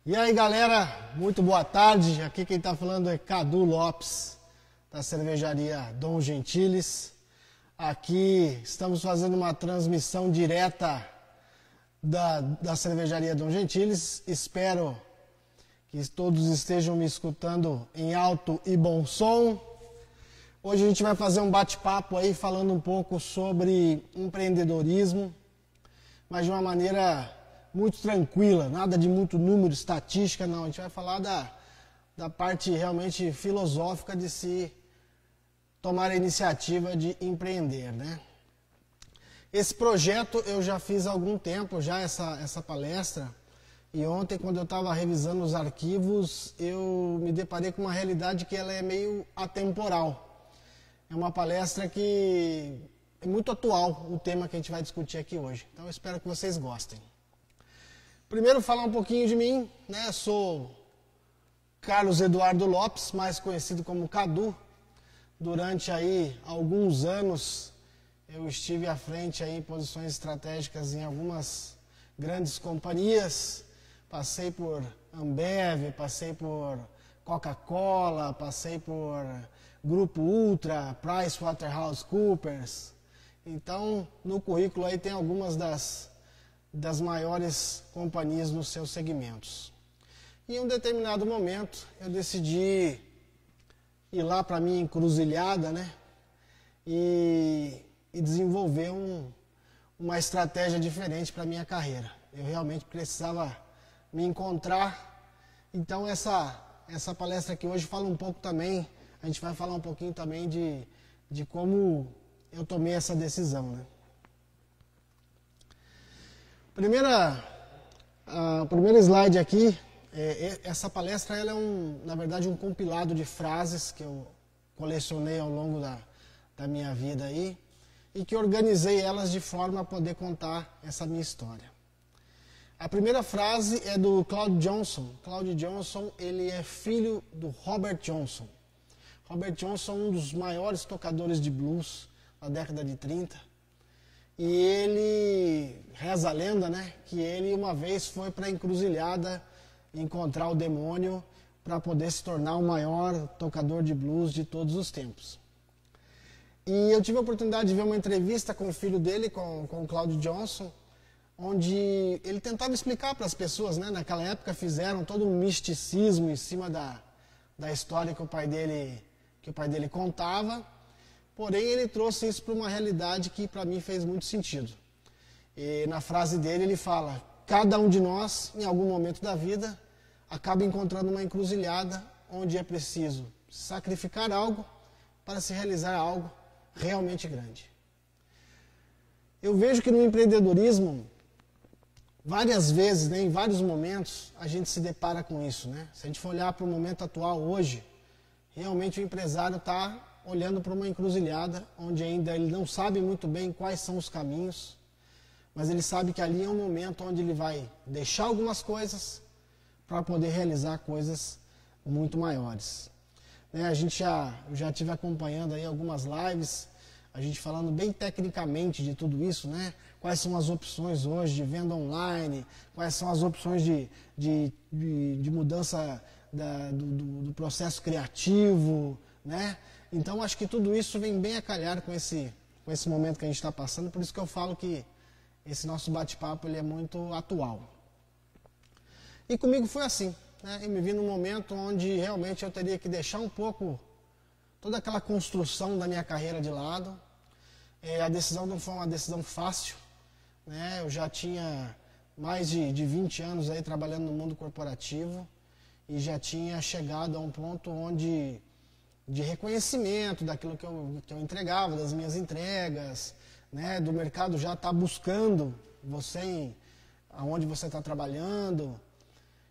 E aí galera, muito boa tarde. Aqui quem está falando é Cadu Lopes, da cervejaria Dom Gentiles. Aqui estamos fazendo uma transmissão direta da cervejaria Dom Gentiles. Espero que todos estejam me escutando em alto e bom som. Hoje a gente vai fazer um bate-papo aí falando um pouco sobre empreendedorismo, mas de uma maneira muito tranquila, nada de muito número, estatística, não. A gente vai falar da parte realmente filosófica de se tomar a iniciativa de empreender, né? Esse projeto eu já fiz há algum tempo, já essa palestra, e ontem, quando eu estava revisando os arquivos, eu me deparei com uma realidade que ela é meio atemporal. É uma palestra que é muito atual, o tema que a gente vai discutir aqui hoje. Então eu espero que vocês gostem. Primeiro, falar um pouquinho de mim, né? Sou Carlos Eduardo Lopes, mais conhecido como Cadu. Durante aí alguns anos eu estive à frente aí em posições estratégicas em algumas grandes companhias. Passei por Ambev, passei por Coca-Cola, passei por Grupo Ultra, PricewaterhouseCoopers. Então, no currículo aí tem algumas das maiores companhias nos seus segmentos. E em um determinado momento eu decidi ir lá para a minha encruzilhada, né? E desenvolver uma estratégia diferente para a minha carreira. Eu realmente precisava me encontrar. Então essa palestra aqui hoje fala um pouco também, a gente vai falar um pouquinho também de como eu tomei essa decisão, né? O primeiro slide aqui, essa palestra ela é na verdade um compilado de frases que eu colecionei ao longo da minha vida aí e que organizei elas de forma a poder contar essa minha história. A primeira frase é do Claude Johnson. Claude Johnson, ele é filho do Robert Johnson. Robert Johnson, um dos maiores tocadores de blues da década de 30. E ele, reza a lenda, né, que ele uma vez foi para a encruzilhada encontrar o demônio para poder se tornar o maior tocador de blues de todos os tempos. E eu tive a oportunidade de ver uma entrevista com o filho dele, com o Claude Johnson, onde ele tentava explicar para as pessoas, né, naquela época fizeram todo um misticismo em cima da história que o pai dele contava. Porém, ele trouxe isso para uma realidade que para mim fez muito sentido. E na frase dele ele fala: cada um de nós, em algum momento da vida, acaba encontrando uma encruzilhada onde é preciso sacrificar algo para se realizar algo realmente grande. Eu vejo que no empreendedorismo, várias vezes, né, em vários momentos, a gente se depara com isso, né? Se a gente for olhar para o momento atual hoje, realmente o empresário está olhando para uma encruzilhada onde ainda ele não sabe muito bem quais são os caminhos, mas ele sabe que ali é um momento onde ele vai deixar algumas coisas para poder realizar coisas muito maiores. Né, eu já estive acompanhando aí algumas lives, a gente falando bem tecnicamente de tudo isso, né? Quais são as opções hoje de venda online, quais são as opções de mudança do processo criativo, né? Então, acho que tudo isso vem bem a calhar com esse momento que a gente está passando, por isso que eu falo que esse nosso bate-papo ele é muito atual. E comigo foi assim, né? Eu me vi num momento onde realmente eu teria que deixar um pouco toda aquela construção da minha carreira de lado. A decisão não foi uma decisão fácil, né? Eu já tinha mais de 20 anos aí trabalhando no mundo corporativo e já tinha chegado a um ponto onde de reconhecimento daquilo que eu entregava, das minhas entregas, né, do mercado já está buscando você aonde você está trabalhando,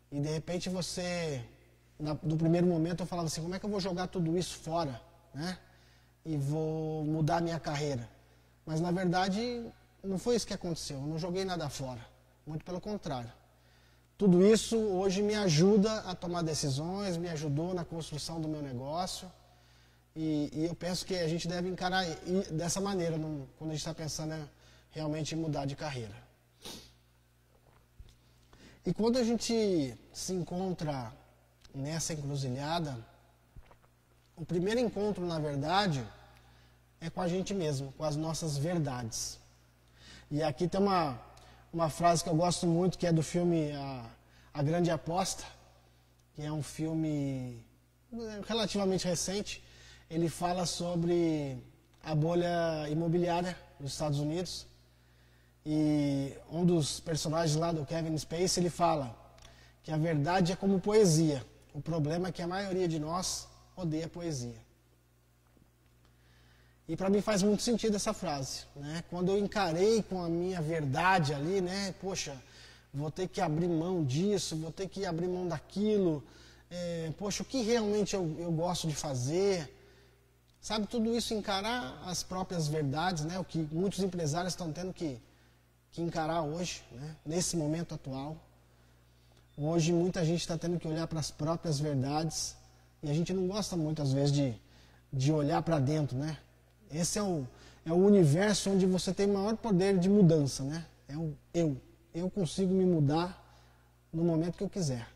e de repente no primeiro momento eu falava assim, como é que eu vou jogar tudo isso fora, né, e vou mudar a minha carreira? Mas na verdade não foi isso que aconteceu, eu não joguei nada fora, muito pelo contrário. Tudo isso hoje me ajuda a tomar decisões, me ajudou na construção do meu negócio. E eu penso que a gente deve encarar dessa maneira, quando a gente está pensando realmente em mudar de carreira. E quando a gente se encontra nessa encruzilhada, o primeiro encontro, na verdade, é com a gente mesmo, com as nossas verdades. E aqui tem uma frase que eu gosto muito, que é do filme A Grande Aposta, que é um filme relativamente recente. Ele fala sobre a bolha imobiliária nos Estados Unidos. E um dos personagens lá do Kevin Spacey, ele fala que a verdade é como poesia. O problema é que a maioria de nós odeia poesia. E para mim faz muito sentido essa frase, né? Quando eu encarei com a minha verdade ali, né? Poxa, vou ter que abrir mão disso, vou ter que abrir mão daquilo. Poxa, o que realmente eu gosto de fazer? Sabe, tudo isso, encarar as próprias verdades, né? O que muitos empresários estão tendo que encarar hoje, né? Nesse momento atual. Hoje muita gente está tendo que olhar para as próprias verdades e a gente não gosta muito, às vezes, de olhar para dentro, né? Esse é o universo onde você tem maior poder de mudança, né? É o eu. Eu consigo me mudar no momento que eu quiser.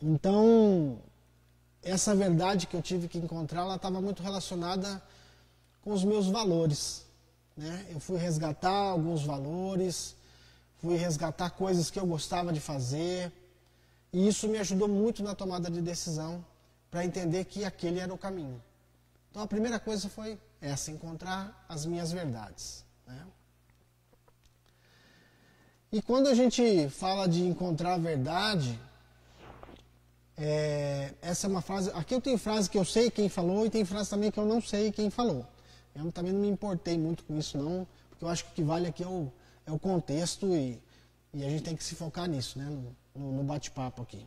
Então, essa verdade que eu tive que encontrar, ela estava muito relacionada com os meus valores, né? Eu fui resgatar alguns valores, fui resgatar coisas que eu gostava de fazer, e isso me ajudou muito na tomada de decisão para entender que aquele era o caminho. Então a primeira coisa foi essa, encontrar as minhas verdades, né? E quando a gente fala de encontrar a verdade, essa é uma frase, aqui eu tenho frase que eu sei quem falou e tem frase também que eu não sei quem falou. Eu também não me importei muito com isso não, porque eu acho que o que vale aqui é o contexto e a gente tem que se focar nisso, né, no bate-papo aqui.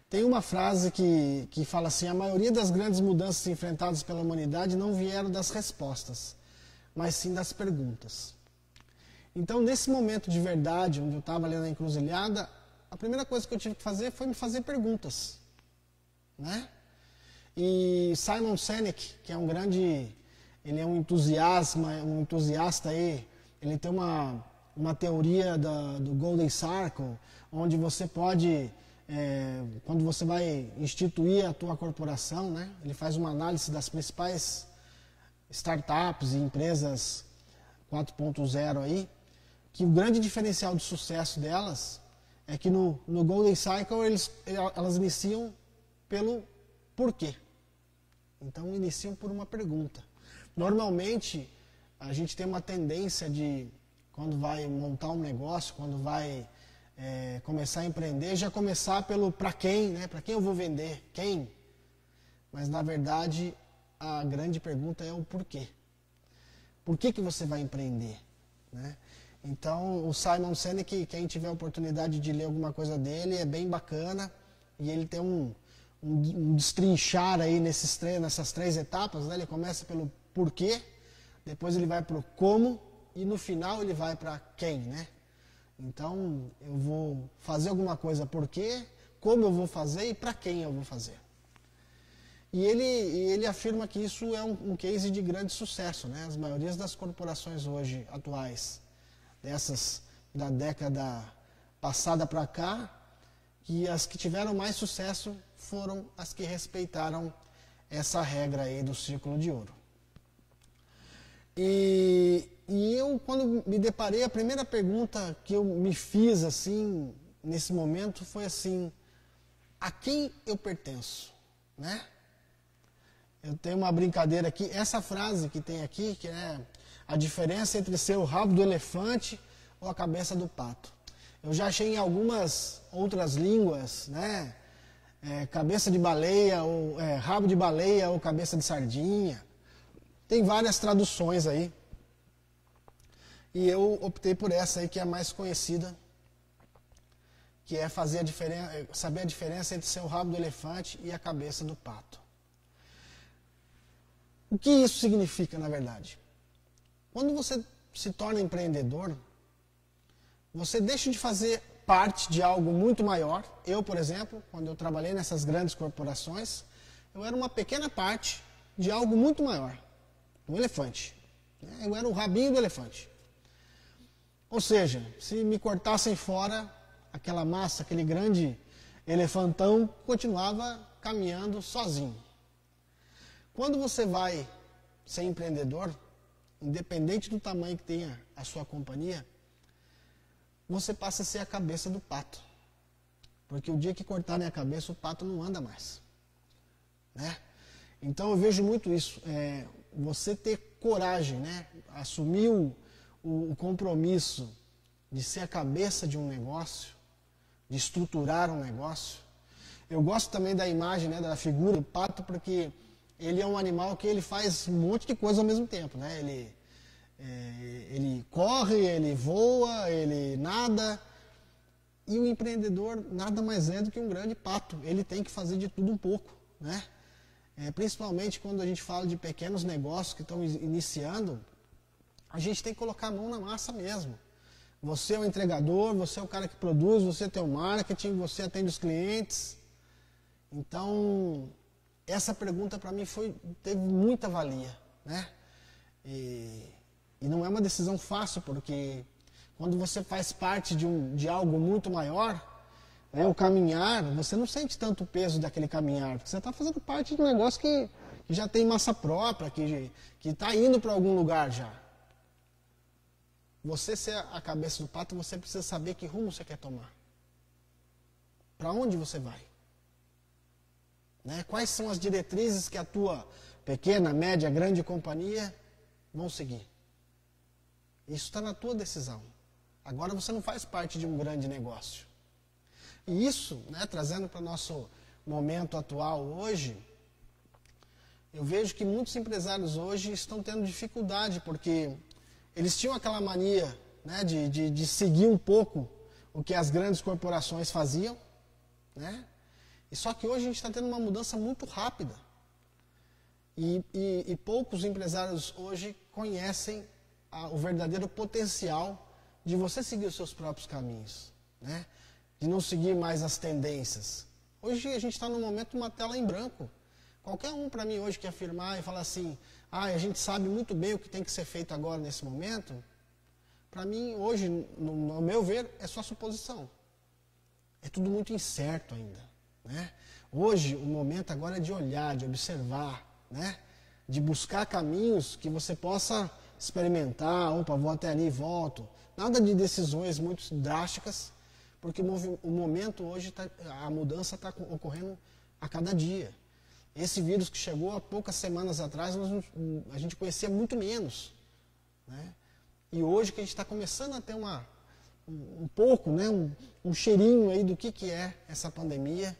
Tem uma frase que fala assim: a maioria das grandes mudanças enfrentadas pela humanidade não vieram das respostas, mas sim das perguntas. Então, nesse momento de verdade, onde eu estava ali na encruzilhada, a primeira coisa que eu tive que fazer foi me fazer perguntas, né? E Simon Sinek, que é ele é um entusiasta aí, ele tem uma teoria do Golden Circle, onde você pode, quando você vai instituir a tua corporação, né? Ele faz uma análise das principais startups e empresas 4.0 aí, que o grande diferencial de sucesso delas é que no Golden Cycle elas iniciam pelo porquê. Então iniciam por uma pergunta. Normalmente a gente tem uma tendência de, quando vai montar um negócio, quando vai começar a empreender, já começar pelo para quem, né? Para quem eu vou vender, quem? Mas na verdade a grande pergunta é o porquê. Por que você vai empreender, né? Então, o Simon Sinek, quem tiver a oportunidade de ler alguma coisa dele, é bem bacana. E ele tem um destrinchar aí nessas três etapas, né? Ele começa pelo porquê, depois ele vai para o como e no final ele vai para quem, né? Então, eu vou fazer alguma coisa por quê, como eu vou fazer e para quem eu vou fazer. E ele afirma que isso é um case de grande sucesso, né? As maiorias das corporações hoje atuais, dessas da década passada para cá, que as que tiveram mais sucesso foram as que respeitaram essa regra aí do círculo de ouro. E eu, quando me deparei, a primeira pergunta que eu me fiz assim, nesse momento, foi assim: a quem eu pertenço, né? Eu tenho uma brincadeira aqui, essa frase que tem aqui, que é a diferença entre ser o rabo do elefante ou a cabeça do pato. Eu já achei em algumas outras línguas, né? Cabeça de baleia, ou rabo de baleia ou cabeça de sardinha. Tem várias traduções aí. E eu optei por essa aí, que é a mais conhecida, que é saber a diferença entre ser o rabo do elefante e a cabeça do pato. O que isso significa, na verdade? Quando você se torna empreendedor, você deixa de fazer parte de algo muito maior. Eu, por exemplo, quando eu trabalhei nessas grandes corporações, eu era uma pequena parte de algo muito maior, um elefante. Eu era o rabinho do elefante. Ou seja, se me cortassem fora, aquela massa, aquele grande elefantão continuava caminhando sozinho. Quando você vai ser empreendedor, independente do tamanho que tenha a sua companhia, você passa a ser a cabeça do pato. Porque o dia que cortarem a cabeça, o pato não anda mais. Né? Então eu vejo muito isso. Você ter coragem, né? Assumir o compromisso de ser a cabeça de um negócio, de estruturar um negócio. Eu gosto também da imagem, né, da figura do pato, porque ele é um animal que ele faz um monte de coisa ao mesmo tempo. Né? Ele corre, ele voa, ele nada. E o empreendedor nada mais é do que um grande pato. Ele tem que fazer de tudo um pouco. Né? Principalmente quando a gente fala de pequenos negócios que estão iniciando, a gente tem que colocar a mão na massa mesmo. Você é o entregador, você é o cara que produz, você tem o marketing, você atende os clientes. Então, essa pergunta para mim teve muita valia. Né? E não é uma decisão fácil, porque quando você faz parte de algo muito maior, o caminhar, você não sente tanto o peso daquele caminhar, porque você está fazendo parte de um negócio que já tem massa própria, que está indo para algum lugar já. Você ser a cabeça do pato, você precisa saber que rumo você quer tomar. Para onde você vai? Né? Quais são as diretrizes que a tua pequena, média, grande companhia vão seguir? Isso está na tua decisão. Agora você não faz parte de um grande negócio. E isso, né, trazendo para o nosso momento atual hoje, eu vejo que muitos empresários hoje estão tendo dificuldade, porque eles tinham aquela mania, né, de seguir um pouco o que as grandes corporações faziam, né? E só que hoje a gente está tendo uma mudança muito rápida. E poucos empresários hoje conhecem o verdadeiro potencial de você seguir os seus próprios caminhos, né? De não seguir mais as tendências. Hoje a gente está num momento de uma tela em branco. Qualquer um para mim hoje que afirmar e falar assim, a gente sabe muito bem o que tem que ser feito agora nesse momento, para mim hoje, no meu ver, é só suposição. É tudo muito incerto ainda. Né? Hoje o momento agora é de olhar, de observar, né? De buscar caminhos que você possa experimentar, vou até ali e volto. Nada de decisões muito drásticas, porque o momento hoje, a mudança está ocorrendo a cada dia. Esse vírus que chegou há poucas semanas atrás, a gente conhecia muito menos. Né? E hoje que a gente está começando a ter um pouco, né, um cheirinho aí do que é essa pandemia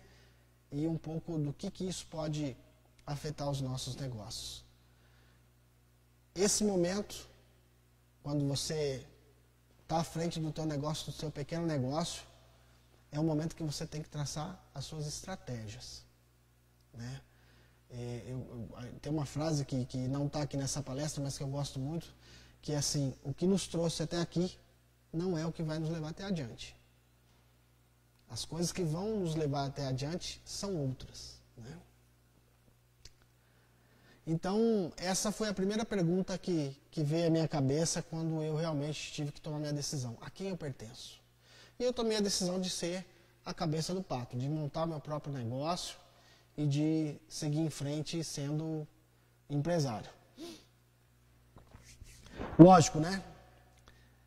e um pouco do que isso pode afetar os nossos negócios. Esse momento, quando você está à frente do teu negócio, do seu pequeno negócio, é um momento que você tem que traçar as suas estratégias. Né? Tem uma frase que não está aqui nessa palestra, mas que eu gosto muito, que é assim, o que nos trouxe até aqui não é o que vai nos levar até adiante. As coisas que vão nos levar até adiante são outras. Né? Então, essa foi a primeira pergunta que veio à minha cabeça quando eu realmente tive que tomar minha decisão. A quem eu pertenço? E eu tomei a decisão de ser a cabeça do pato, de montar meu próprio negócio e de seguir em frente sendo empresário. Lógico, né?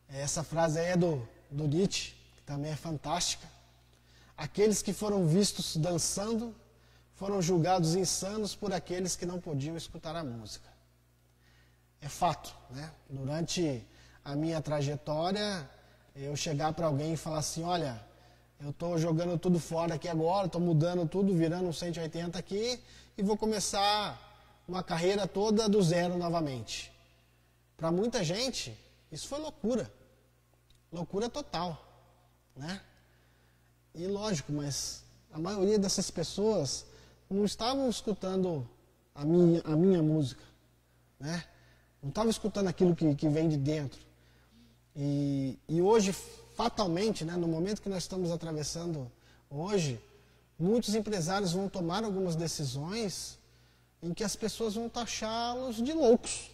Essa frase aí é do Nietzsche, que também é fantástica. Aqueles que foram vistos dançando foram julgados insanos por aqueles que não podiam escutar a música. É fato, né? Durante a minha trajetória, eu chegar para alguém e falar assim, olha, eu estou jogando tudo fora aqui agora, estou mudando tudo, virando um 180 aqui e vou começar uma carreira toda do zero novamente. Para muita gente, isso foi loucura. Loucura total, né? E lógico, mas a maioria dessas pessoas não estavam escutando a minha música, né? Não estavam escutando aquilo que vem de dentro. E hoje, fatalmente, né, no momento que nós estamos atravessando hoje, muitos empresários vão tomar algumas decisões em que as pessoas vão taxá-los de loucos.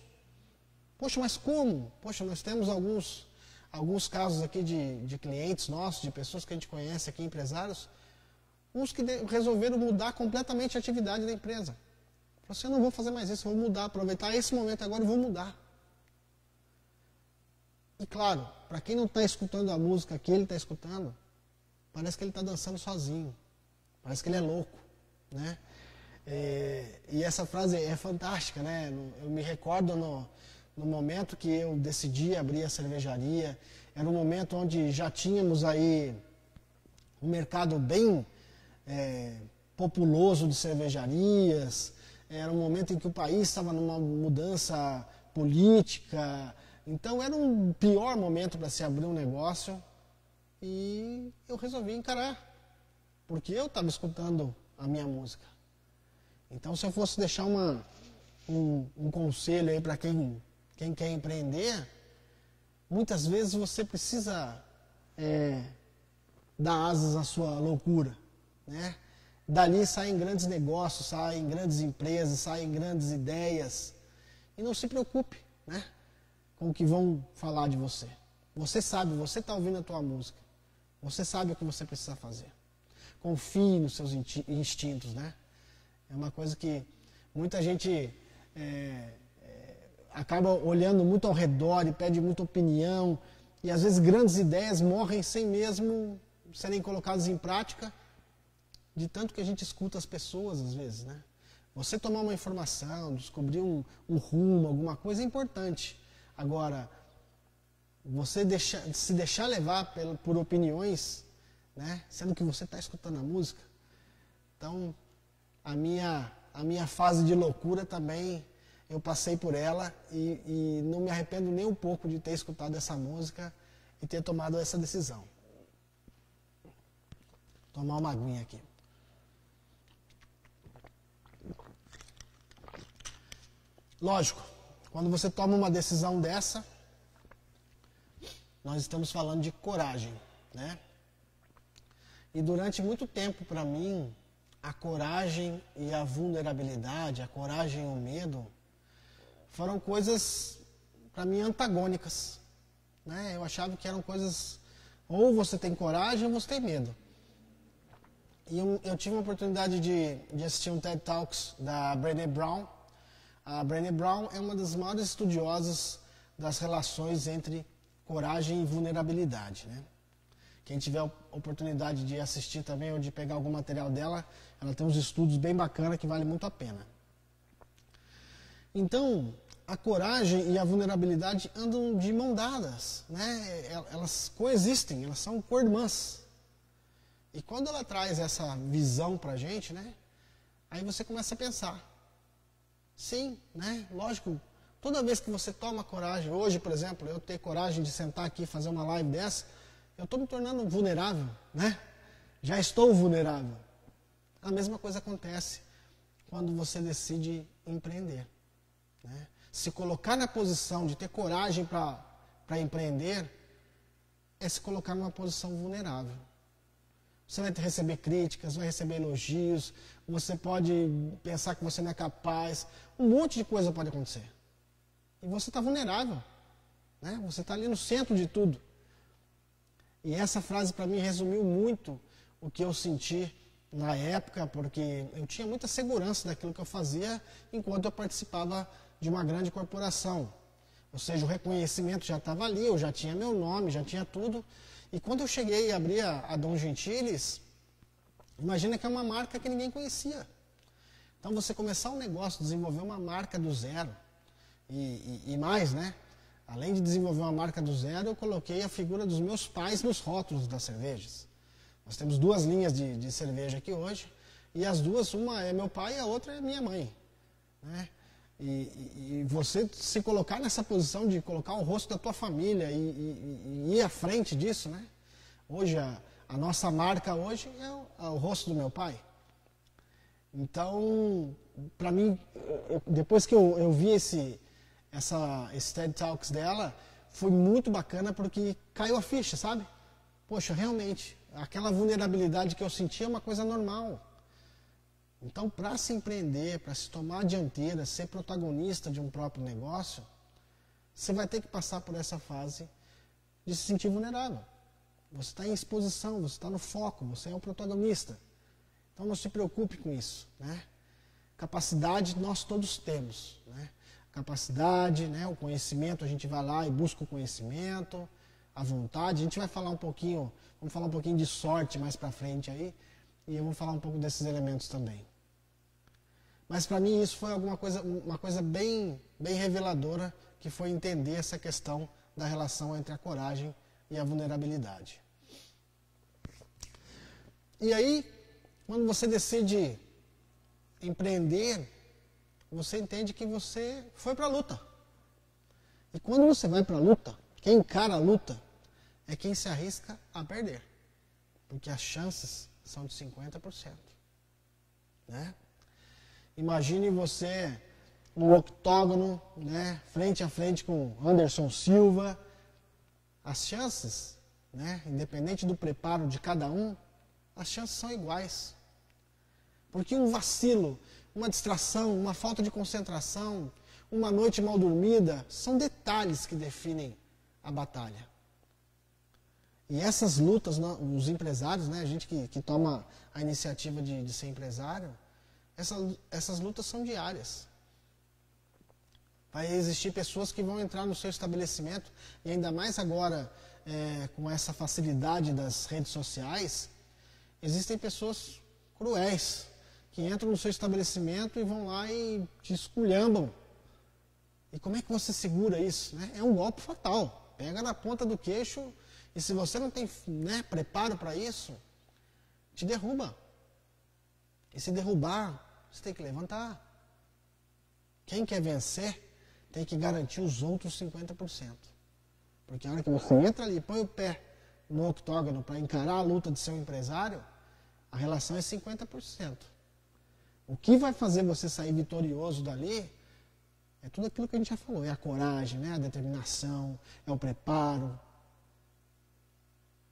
Poxa, mas como? Poxa, nós temos alguns casos aqui de clientes nossos, de pessoas que a gente conhece aqui, empresários, uns que resolveram mudar completamente a atividade da empresa. Falaram assim, eu não vou fazer mais isso, vou mudar, aproveitar esse momento agora e vou mudar. E claro, para quem não está escutando a música que ele está escutando, parece que ele está dançando sozinho, parece que ele é louco, né? E essa frase é fantástica, né? Eu me recordo no momento que eu decidi abrir a cervejaria, era um momento onde já tínhamos aí um mercado bem populoso de cervejarias, era um momento em que o país estava numa mudança política, então era um pior momento para se abrir um negócio e eu resolvi encarar, porque eu estava escutando a minha música. Então, se eu fosse deixar um conselho aí para quem quer empreender, muitas vezes você precisa dar asas à sua loucura, né? Dali saem grandes negócios, saem grandes empresas, saem grandes ideias. E não se preocupe, né, com o que vão falar de você. Você sabe, você está ouvindo a tua música. Você sabe o que você precisa fazer. Confie nos seus instintos, né? É uma coisa que muita gente acaba olhando muito ao redor e pede muita opinião. E às vezes grandes ideias morrem sem mesmo serem colocadas em prática, de tanto que a gente escuta as pessoas às vezes, né? Você tomar uma informação, descobrir um rumo, alguma coisa é importante. Agora, você se deixar levar por opiniões, né? Sendo que você está escutando a música. Então, a minha fase de loucura também, eu passei por ela e não me arrependo nem um pouco de ter escutado essa música e ter tomado essa decisão. Vou tomar uma aguinha aqui. Lógico, quando você toma uma decisão dessa, nós estamos falando de coragem, né? E durante muito tempo, para mim, a coragem e a vulnerabilidade, a coragem e o medo, foram coisas, para mim, antagônicas, né? Eu achava que eram coisas, ou você tem coragem ou você tem medo. E eu tive a oportunidade de assistir um TED Talks da Brené Brown. A Brené Brown é uma das maiores estudiosas das relações entre coragem e vulnerabilidade, né? Quem tiver a oportunidade de assistir também ou de pegar algum material dela, ela tem uns estudos bem bacanas que vale muito a pena. Então, a coragem e a vulnerabilidade andam de mão dadas, né? Elas coexistem, elas são co-irmãs. E quando ela traz essa visão pra gente, né? Aí você começa a pensar. Sim, né? Lógico, toda vez que você toma coragem, hoje, por exemplo, eu ter coragem de sentar aqui e fazer uma live dessa, eu estou me tornando vulnerável, né? Já estou vulnerável. A mesma coisa acontece quando você decide empreender, né? Se colocar na posição de ter coragem para empreender é se colocar numa posição vulnerável. Você vai receber críticas, vai receber elogios, você pode pensar que você não é capaz, um monte de coisa pode acontecer. E você está vulnerável, né? Você está ali no centro de tudo. E essa frase para mim resumiu muito o que eu senti na época, porque eu tinha muita segurança daquilo que eu fazia enquanto eu participava de uma grande corporação. Ou seja, o reconhecimento já estava ali, eu já tinha meu nome, já tinha tudo. E quando eu cheguei e abri a Dom Gentilis, imagina que é uma marca que ninguém conhecia. Então você começar um negócio, desenvolver uma marca do zero, e mais, né? Além de desenvolver uma marca do zero, eu coloquei a figura dos meus pais nos rótulos das cervejas. Nós temos duas linhas de cerveja aqui hoje, e as duas, uma é meu pai e a outra é minha mãe, né? E você se colocar nessa posição de colocar o rosto da tua família e ir à frente disso, né? Hoje, a nossa marca hoje é o rosto do meu pai. Então, para mim, depois que eu vi esse TED Talks dela, foi muito bacana porque caiu a ficha, sabe? Poxa, realmente, aquela vulnerabilidade que eu senti é uma coisa normal. Então, para se empreender, para se tomar a dianteira, ser protagonista de um próprio negócio, você vai ter que passar por essa fase de se sentir vulnerável. Você está em exposição, você está no foco, você é o protagonista. Então não se preocupe com isso, né? Capacidade nós todos temos, né? Capacidade, né? O conhecimento, a gente vai lá e busca o conhecimento, a vontade. A gente vai falar um pouquinho, vamos falar um pouquinho de sorte mais para frente aí, e eu vou falar um pouco desses elementos também. Mas para mim isso foi uma coisa bem reveladora, que foi entender essa questão da relação entre a coragem e a vulnerabilidade. E aí, quando você decide empreender, você entende que você foi para a luta. E quando você vai para a luta, quem encara a luta é quem se arrisca a perder. Porque as chances são de 50%. Né? Imagine você no octógono, né, frente a frente com Anderson Silva. As chances, né, independente do preparo de cada um, as chances são iguais. Porque um vacilo, uma distração, uma falta de concentração, uma noite mal dormida, são detalhes que definem a batalha. E essas lutas, os empresários, né, a gente que toma a iniciativa de ser empresário, essas lutas são diárias. Vai existir pessoas que vão entrar no seu estabelecimento, e ainda mais agora com essa facilidade das redes sociais, existem pessoas cruéis que entram no seu estabelecimento e vão lá e te esculhambam. E como é que você segura isso? Né? É um golpe fatal. Pega na ponta do queixo e se você não tem, né, preparo para isso, te derruba. E se derrubar, você tem que levantar. Quem quer vencer tem que garantir os outros 50%. Porque a hora que você entra ali, põe o pé no octógono para encarar a luta de ser um empresário, a relação é 50%. O que vai fazer você sair vitorioso dali é tudo aquilo que a gente já falou. É a coragem, né? A determinação, é o preparo.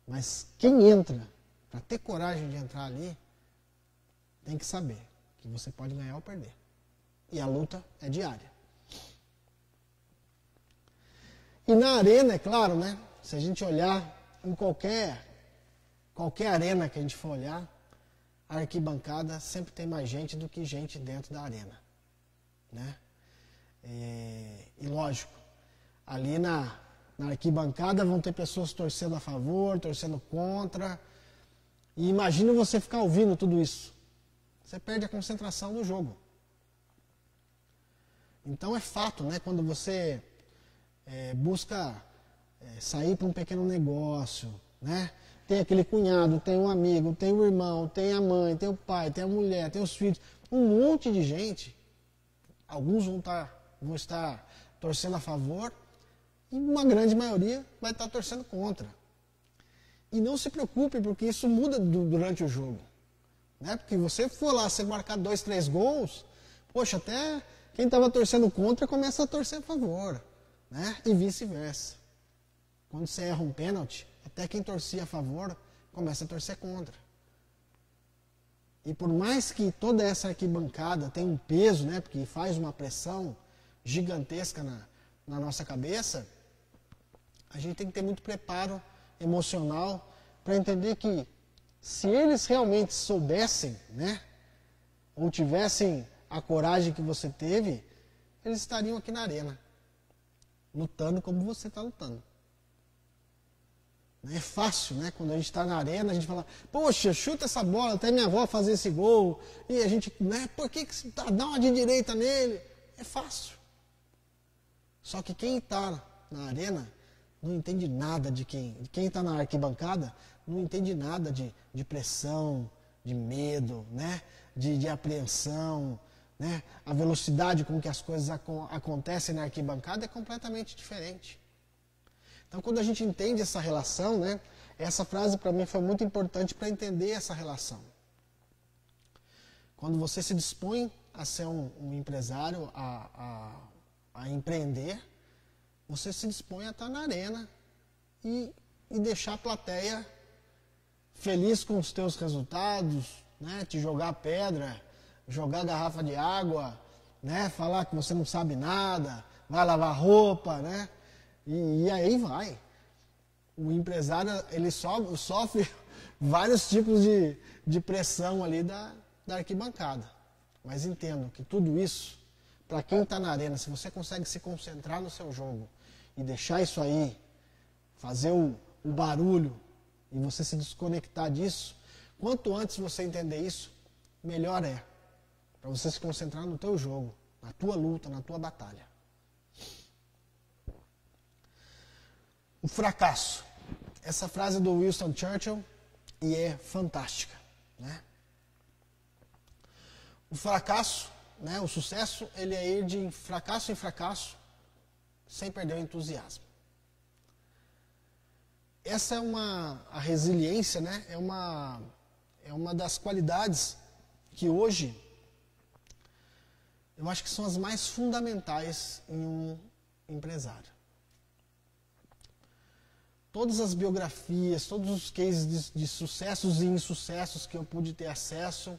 Mas quem entra, para ter coragem de entrar ali, tem que saber que você pode ganhar ou perder. E a luta é diária. E na arena, é claro, né? Se a gente olhar em qualquer arena que a gente for olhar, a arquibancada sempre tem mais gente do que gente dentro da arena. Né? E lógico, ali na arquibancada vão ter pessoas torcendo a favor, torcendo contra. E imagina você ficar ouvindo tudo isso. Você perde a concentração do jogo. Então é fato, né? Quando você busca sair para um pequeno negócio, né? Tem aquele cunhado, tem um amigo, tem o irmão, tem a mãe, tem o pai, tem a mulher, tem os filhos, um monte de gente. Alguns vão estar torcendo a favor e uma grande maioria vai estar torcendo contra. E não se preocupe, porque isso muda durante o jogo. Né? Porque você for lá, você marcar 2, 3 gols, poxa, até quem estava torcendo contra começa a torcer a favor. Né? E vice-versa. Quando você erra um pênalti, até quem torcia a favor começa a torcer contra. E por mais que toda essa arquibancada tenha um peso, né, porque faz uma pressão gigantesca na nossa cabeça, a gente tem que ter muito preparo emocional para entender que se eles realmente soubessem, né, ou tivessem a coragem que você teve, eles estariam aqui na arena, lutando como você está lutando. É fácil, né? Quando a gente está na arena, a gente fala, poxa, chuta essa bola, até minha avó fazer esse gol. E a gente, né? Por que você dá uma de direita nele? É fácil. Só que quem está na arena não entende nada de quem está na arquibancada, não entende nada de pressão, de medo, né? De apreensão. Né? A velocidade com que as coisas acontecem na arquibancada é completamente diferente. Então, quando a gente entende essa relação, né, essa frase para mim foi muito importante para entender essa relação. Quando você se dispõe a ser um empresário, a empreender, você se dispõe a estar na arena e deixar a plateia feliz com os teus resultados, né, te jogar pedra, jogar garrafa de água, né, falar que você não sabe nada, vai lavar roupa, né? E aí vai. o empresário ele sofre vários tipos de pressão ali da arquibancada. Mas entendo que tudo isso, para quem está na arena, se você consegue se concentrar no seu jogo e deixar isso aí, fazer o barulho e você se desconectar disso, quanto antes você entender isso, melhor é. Para você se concentrar no teu jogo, na tua luta, na tua batalha. O fracasso. Essa frase é do Winston Churchill e é fantástica, né? O fracasso, né, o sucesso, ele é ir de fracasso em fracasso sem perder o entusiasmo. Essa é a resiliência, né, é uma das qualidades que hoje eu acho que são as mais fundamentais em um empresário. Todas as biografias, todos os cases de sucessos e insucessos que eu pude ter acesso,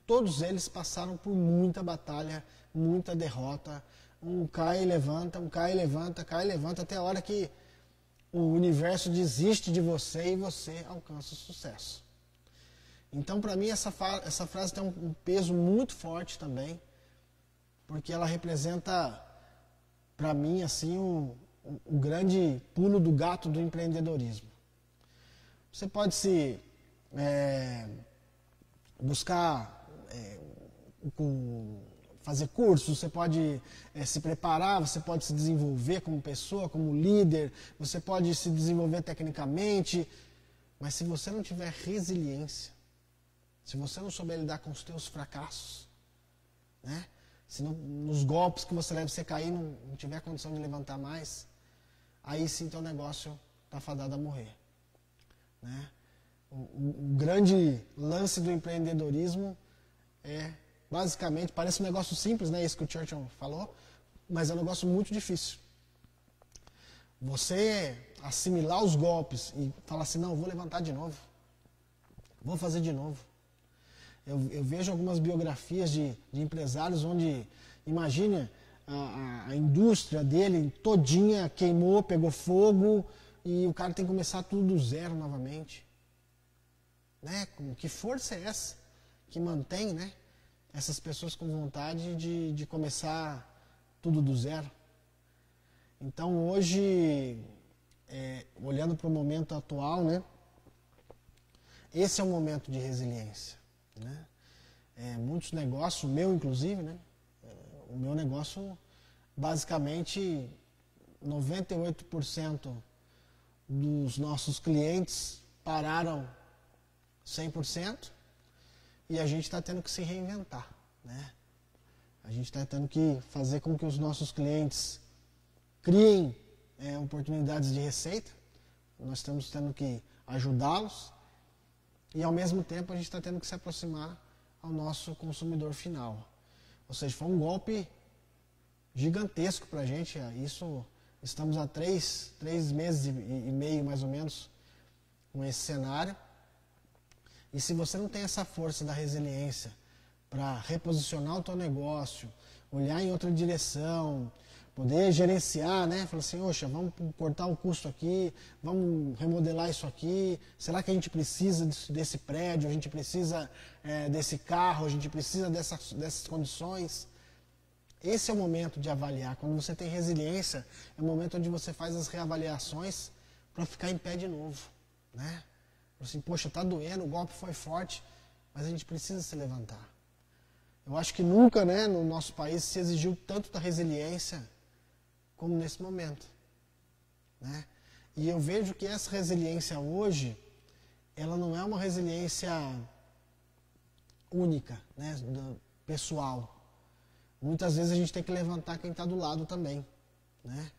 todos eles passaram por muita batalha, muita derrota. Um cai e levanta, um cai e levanta, cai e levanta, até a hora que o universo desiste de você e você alcança o sucesso. Então, para mim, essa frase tem um peso muito forte também, porque ela representa, para mim, assim, o grande pulo do gato do empreendedorismo. Você pode se buscar fazer cursos, você pode se preparar, você pode se desenvolver como pessoa, como líder, você pode se desenvolver tecnicamente, mas se você não tiver resiliência, se você não souber lidar com os teus fracassos, né? Se nos golpes que você leva você cair, não tiver condição de levantar mais, aí sim teu negócio está fadado a morrer, né? O grande lance do empreendedorismo é, basicamente, parece um negócio simples, né, isso que o Churchill falou, mas é um negócio muito difícil. Você assimilar os golpes e falar assim, não, eu vou levantar de novo, vou fazer de novo. Eu vejo algumas biografias de empresários onde, imagina, a indústria dele todinha queimou, pegou fogo e o cara tem que começar tudo do zero novamente. Né? Que força é essa que mantém, né, essas pessoas com vontade de começar tudo do zero? Então hoje, olhando para o momento atual, né, esse é um momento de resiliência. Né? Muitos negócios, o meu inclusive, né, o meu negócio, basicamente 98% dos nossos clientes pararam 100% e a gente está tendo que se reinventar, né? A gente está tendo que fazer com que os nossos clientes criem oportunidades de receita, nós estamos tendo que ajudá-los e ao mesmo tempo a gente está tendo que se aproximar ao nosso consumidor final. Ou seja, foi um golpe gigantesco para a gente, estamos há 3 meses e meio mais ou menos com esse cenário. E se você não tem essa força da resiliência para reposicionar o teu negócio, olhar em outra direção, poder gerenciar, né? Falar assim, oxa, vamos cortar o custo aqui, vamos remodelar isso aqui, será que a gente precisa desse prédio, a gente precisa desse carro, a gente precisa dessas condições? Esse é o momento de avaliar. Quando você tem resiliência, é o momento onde você faz as reavaliações para ficar em pé de novo, né? Assim, poxa, está doendo, o golpe foi forte, mas a gente precisa se levantar. Eu acho que nunca, né, no nosso país se exigiu tanto da resiliência como nesse momento, né? E eu vejo que essa resiliência hoje, ela não é uma resiliência única, né, pessoal. Muitas vezes a gente tem que levantar quem está do lado também, né?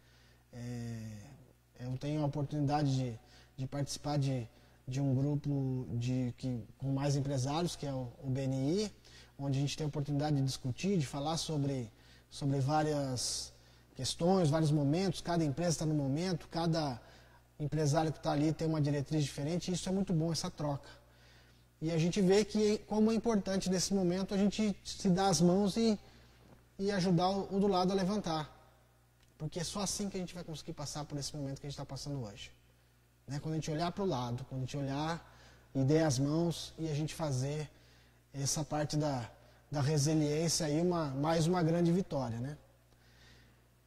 Eu tenho a oportunidade de participar de um grupo com mais empresários, que é o BNI, onde a gente tem a oportunidade de discutir, de falar sobre várias questões, vários momentos, cada empresa está no momento, cada empresário que está ali tem uma diretriz diferente, e isso é muito bom, essa troca. E a gente vê que como é importante nesse momento a gente se dar as mãos e ajudar o do lado a levantar. Porque é só assim que a gente vai conseguir passar por esse momento que a gente está passando hoje. né? Quando a gente olhar para o lado, quando a gente olhar e der as mãos e a gente fazer essa parte da resiliência aí, mais uma grande vitória, né?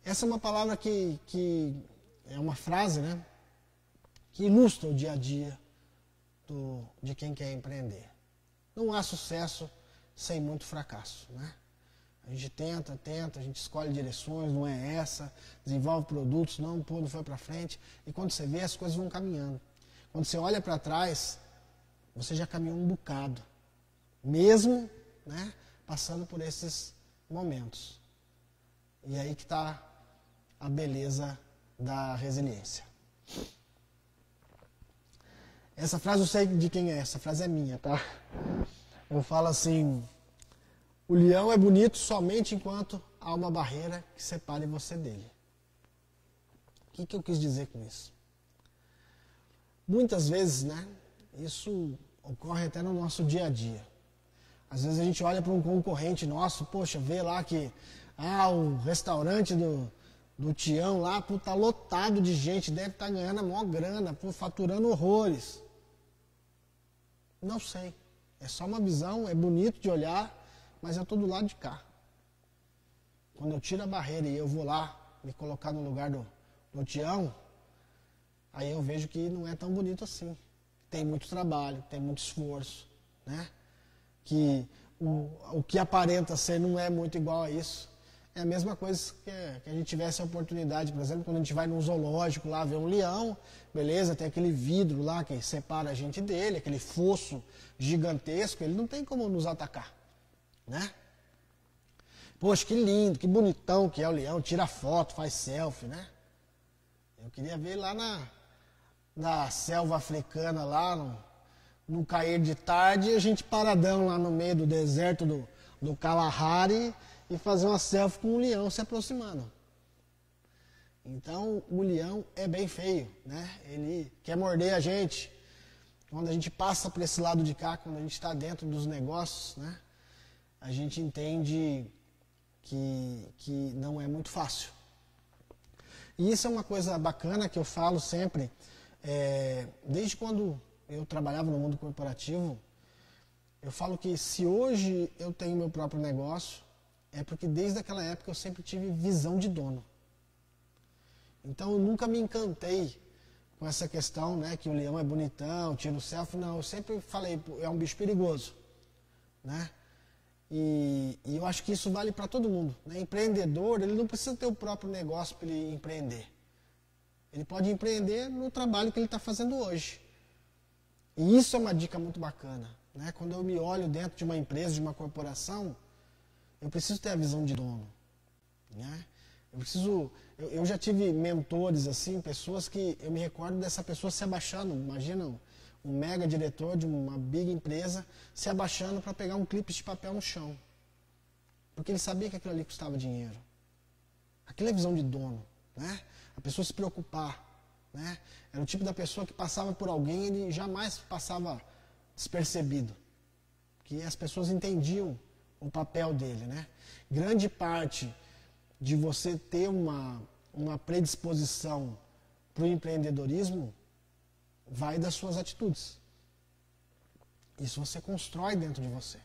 Essa é uma palavra que é uma frase, né? Que ilustra o dia a dia de quem quer empreender. Não há sucesso sem muito fracasso, né? A gente tenta, a gente escolhe direções, não é essa, desenvolve produtos, não foi para frente, e quando você vê, as coisas vão caminhando. Quando você olha para trás, você já caminhou um bocado, mesmo, né, passando por esses momentos. E aí que está a beleza da resiliência. Essa frase eu sei de quem é, essa frase é minha, tá? Eu falo assim: o leão é bonito somente enquanto há uma barreira que separe você dele. O que eu quis dizer com isso? Muitas vezes, né, isso ocorre até no nosso dia a dia. Às vezes a gente olha para um concorrente nosso, poxa, vê lá que o restaurante do Tião lá, tá lotado de gente, deve estar ganhando a maior grana, faturando horrores. Não sei. É só uma visão, é bonito de olhar, mas eu estou do lado de cá. Quando eu tiro a barreira e eu vou lá me colocar no lugar do Tião, aí eu vejo que não é tão bonito assim. Tem muito trabalho, tem muito esforço, né? Que o que aparenta ser não é muito igual a isso. É a mesma coisa que a gente tivesse a oportunidade, por exemplo, quando a gente vai num zoológico lá ver um leão, beleza, tem aquele vidro lá que separa a gente dele, aquele fosso gigantesco, ele não tem como nos atacar, né? Poxa, que lindo, que bonitão que é o leão, tira foto, faz selfie, né? Eu queria ver lá na selva africana, lá no cair de tarde, a gente paradão lá no meio do deserto do Kalahari e fazer uma selfie com um leão se aproximando. Então, o leão é bem feio, né? Ele quer morder a gente. Quando a gente passa por esse lado de cá, quando a gente está dentro dos negócios, né? A gente entende que não é muito fácil. E isso é uma coisa bacana que eu falo sempre, desde quando eu trabalhava no mundo corporativo, eu falo que se hoje eu tenho meu próprio negócio, é porque desde aquela época eu sempre tive visão de dono. Então eu nunca me encantei com essa questão, né, que o leão é bonitão, tira o selfie. Não, eu sempre falei, é um bicho perigoso, né? E eu acho que isso vale para todo mundo, né? Empreendedor, ele não precisa ter o próprio negócio para ele empreender. Ele pode empreender no trabalho que ele está fazendo hoje. E isso é uma dica muito bacana, né? Quando eu me olho dentro de uma empresa, de uma corporação, eu preciso ter a visão de dono, né? Eu já tive mentores assim, pessoas que eu me recordo dessa pessoa se abaixando. Imagina um mega diretor de uma big empresa se abaixando para pegar um clipe de papel no chão, porque ele sabia que aquilo ali custava dinheiro. Aquela é a visão de dono, né? A pessoa se preocupar, né? Era o tipo da pessoa que passava por alguém e ele jamais passava despercebido, que as pessoas entendiam o papel dele, né? Grande parte de você ter uma predisposição para o empreendedorismo vai das suas atitudes. Isso você constrói dentro de você.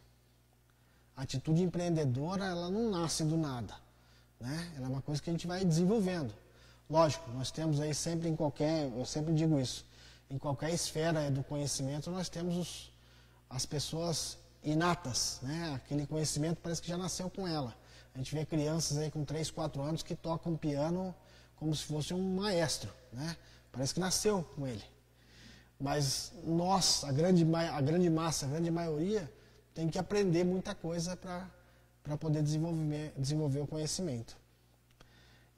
A atitude empreendedora, ela não nasce do nada, né? Ela é uma coisa que a gente vai desenvolvendo. Lógico, nós temos aí sempre eu sempre digo isso, em qualquer esfera do conhecimento nós temos as pessoas inatas, né? Aquele conhecimento parece que já nasceu com ela. A gente vê crianças aí com 3, 4 anos que tocam piano como se fosse um maestro, né? Parece que nasceu com ele. Mas nós, a grande massa, a grande maioria, tem que aprender muita coisa para poder desenvolver o conhecimento.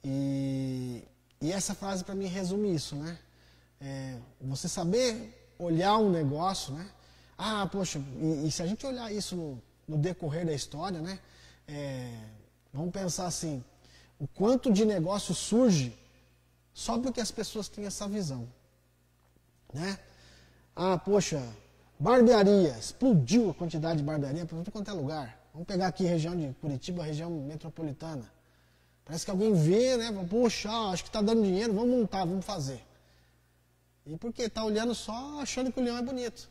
E essa frase para mim resume isso, né? Você saber olhar um negócio, né? Poxa, e se a gente olhar isso no decorrer da história, né? Vamos pensar assim, o quanto de negócio surge só porque as pessoas têm essa visão, né? Poxa, barbearia, explodiu a quantidade de barbearia para tudo quanto é lugar. Vamos pegar aqui a região de Curitiba, a região metropolitana. Parece que alguém vê, né? Poxa, acho que está dando dinheiro, vamos montar, vamos fazer. E por quê? Está olhando só achando que o leão é bonito.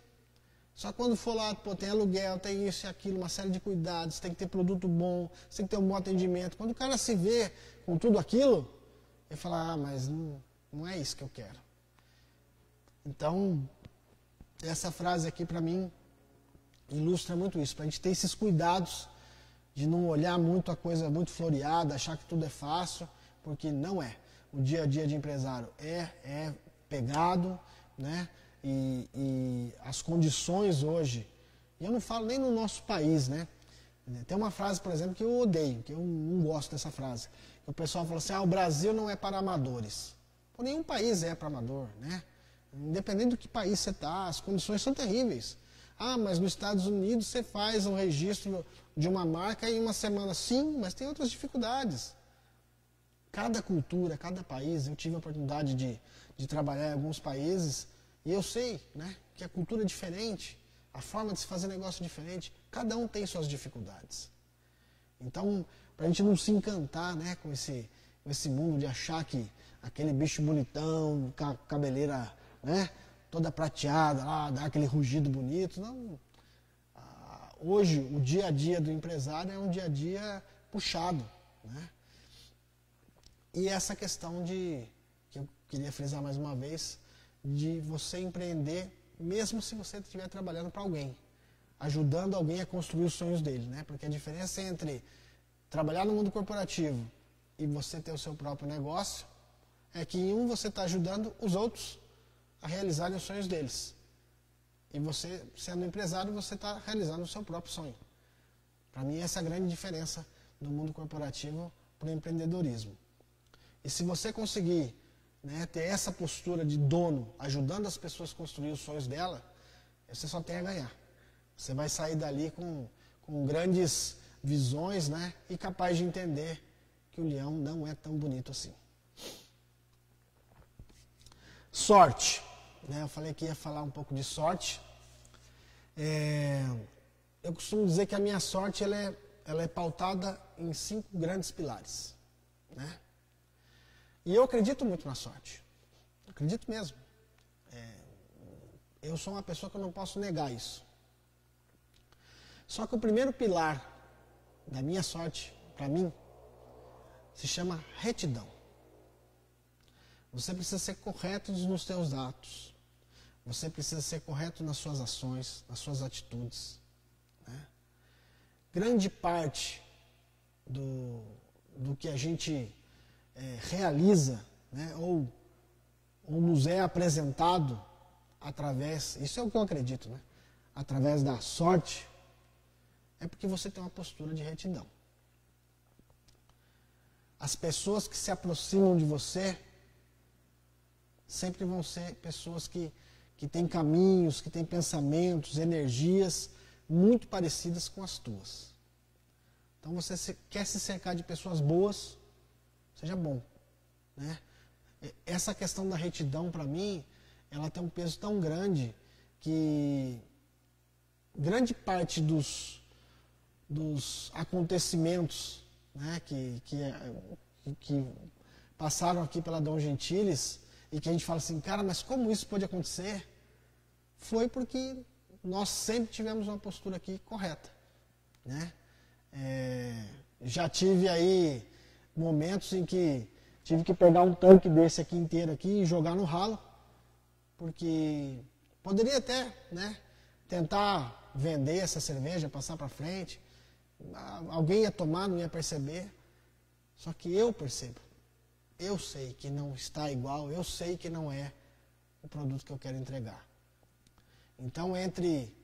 Só quando for lá, pô, tem aluguel, tem isso e aquilo, uma série de cuidados, tem que ter produto bom, tem que ter um bom atendimento. Quando o cara se vê com tudo aquilo, ele fala, mas não é isso que eu quero. Então, essa frase aqui para mim ilustra muito isso, para a gente ter esses cuidados de não olhar muito a coisa muito floreada, achar que tudo é fácil, porque não é. O dia a dia de empresário é pegado, né? E as condições hoje, e eu não falo nem no nosso país, né? Tem uma frase, por exemplo, que eu odeio, que eu não gosto dessa frase. O pessoal fala assim, o Brasil não é para amadores. Pô, nenhum país é para amador, né? Independente do que país você está, as condições são terríveis. Mas nos Estados Unidos você faz um registro de uma marca em uma semana. Sim, mas tem outras dificuldades. Cada cultura, cada país, eu tive a oportunidade de trabalhar em alguns países e eu sei, né, que a cultura é diferente, a forma de se fazer negócio é diferente, cada um tem suas dificuldades. Então, para a gente não se encantar, né, com esse mundo de achar que aquele bicho bonitão, com a cabeleira, né, toda prateada, lá, dá aquele rugido bonito, não. Hoje, o dia a dia do empresário é um dia a dia puxado, né? E essa questão que eu queria frisar mais uma vez, de você empreender, mesmo se você estiver trabalhando para alguém, ajudando alguém a construir os sonhos dele, né? Porque a diferença entre trabalhar no mundo corporativo e você ter o seu próprio negócio é que em um você está ajudando os outros a realizarem os sonhos deles. E você, sendo empresário, você está realizando o seu próprio sonho. Para mim, essa é a grande diferença do mundo corporativo para o empreendedorismo. E se você conseguir, né, ter essa postura de dono, ajudando as pessoas a construir os sonhos dela, você só tem a ganhar. Você vai sair dali com grandes visões, né, e capaz de entender que o leão não é tão bonito assim. Sorte. Né, eu falei que ia falar um pouco de sorte. Eu costumo dizer que a minha sorte ela é pautada em 5 grandes pilares. Né? E eu acredito muito na sorte. Acredito mesmo. Eu sou uma pessoa que eu não posso negar isso. Só que o primeiro pilar da minha sorte, para mim, se chama retidão. Você precisa ser correto nos seus atos. Você precisa ser correto nas suas ações, nas suas atitudes. Né? Grande parte do que a gente realiza, né, ou nos é apresentado através, isso é o que eu acredito, né, através da sorte, é porque você tem uma postura de retidão. As pessoas que se aproximam de você sempre vão ser pessoas que têm caminhos, que têm pensamentos, energias muito parecidas com as tuas. Então você quer se cercar de pessoas boas, seja bom. Né? Essa questão da retidão, para mim, ela tem um peso tão grande que grande parte dos acontecimentos, né, que passaram aqui pela Dom Gentiles e que a gente fala assim, cara, mas como isso pode acontecer? Foi porque nós sempre tivemos uma postura aqui correta. Né? Já tive aí momentos em que tive que pegar um tanque desse aqui inteiro aqui e jogar no ralo, porque poderia até, né, tentar vender essa cerveja, passar para frente, alguém ia tomar, não ia perceber, só que eu percebo, eu sei que não está igual, eu sei que não é o produto que eu quero entregar. Então, entre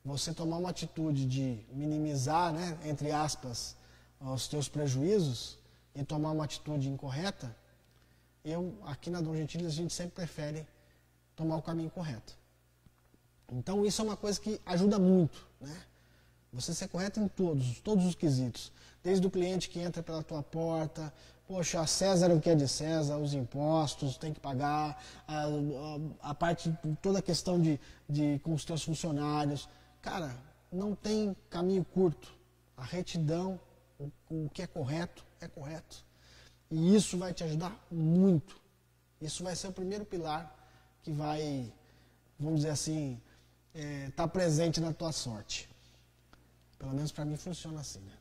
você tomar uma atitude de minimizar, né, entre aspas, os teus prejuízos e tomar uma atitude incorreta, aqui na Dom Gentiles, a gente sempre prefere tomar o caminho correto. Então, isso é uma coisa que ajuda muito, né? Você ser correto em todos os quesitos. Desde o cliente que entra pela tua porta, poxa, a César é o que é de César, os impostos, tem que pagar, a parte, toda a questão com os teus funcionários. Cara, não tem caminho curto. A retidão, o que é correto, é correto. E isso vai te ajudar muito. Isso vai ser o primeiro pilar que vai, vamos dizer assim, tá presente na tua sorte. Pelo menos para mim funciona assim, né?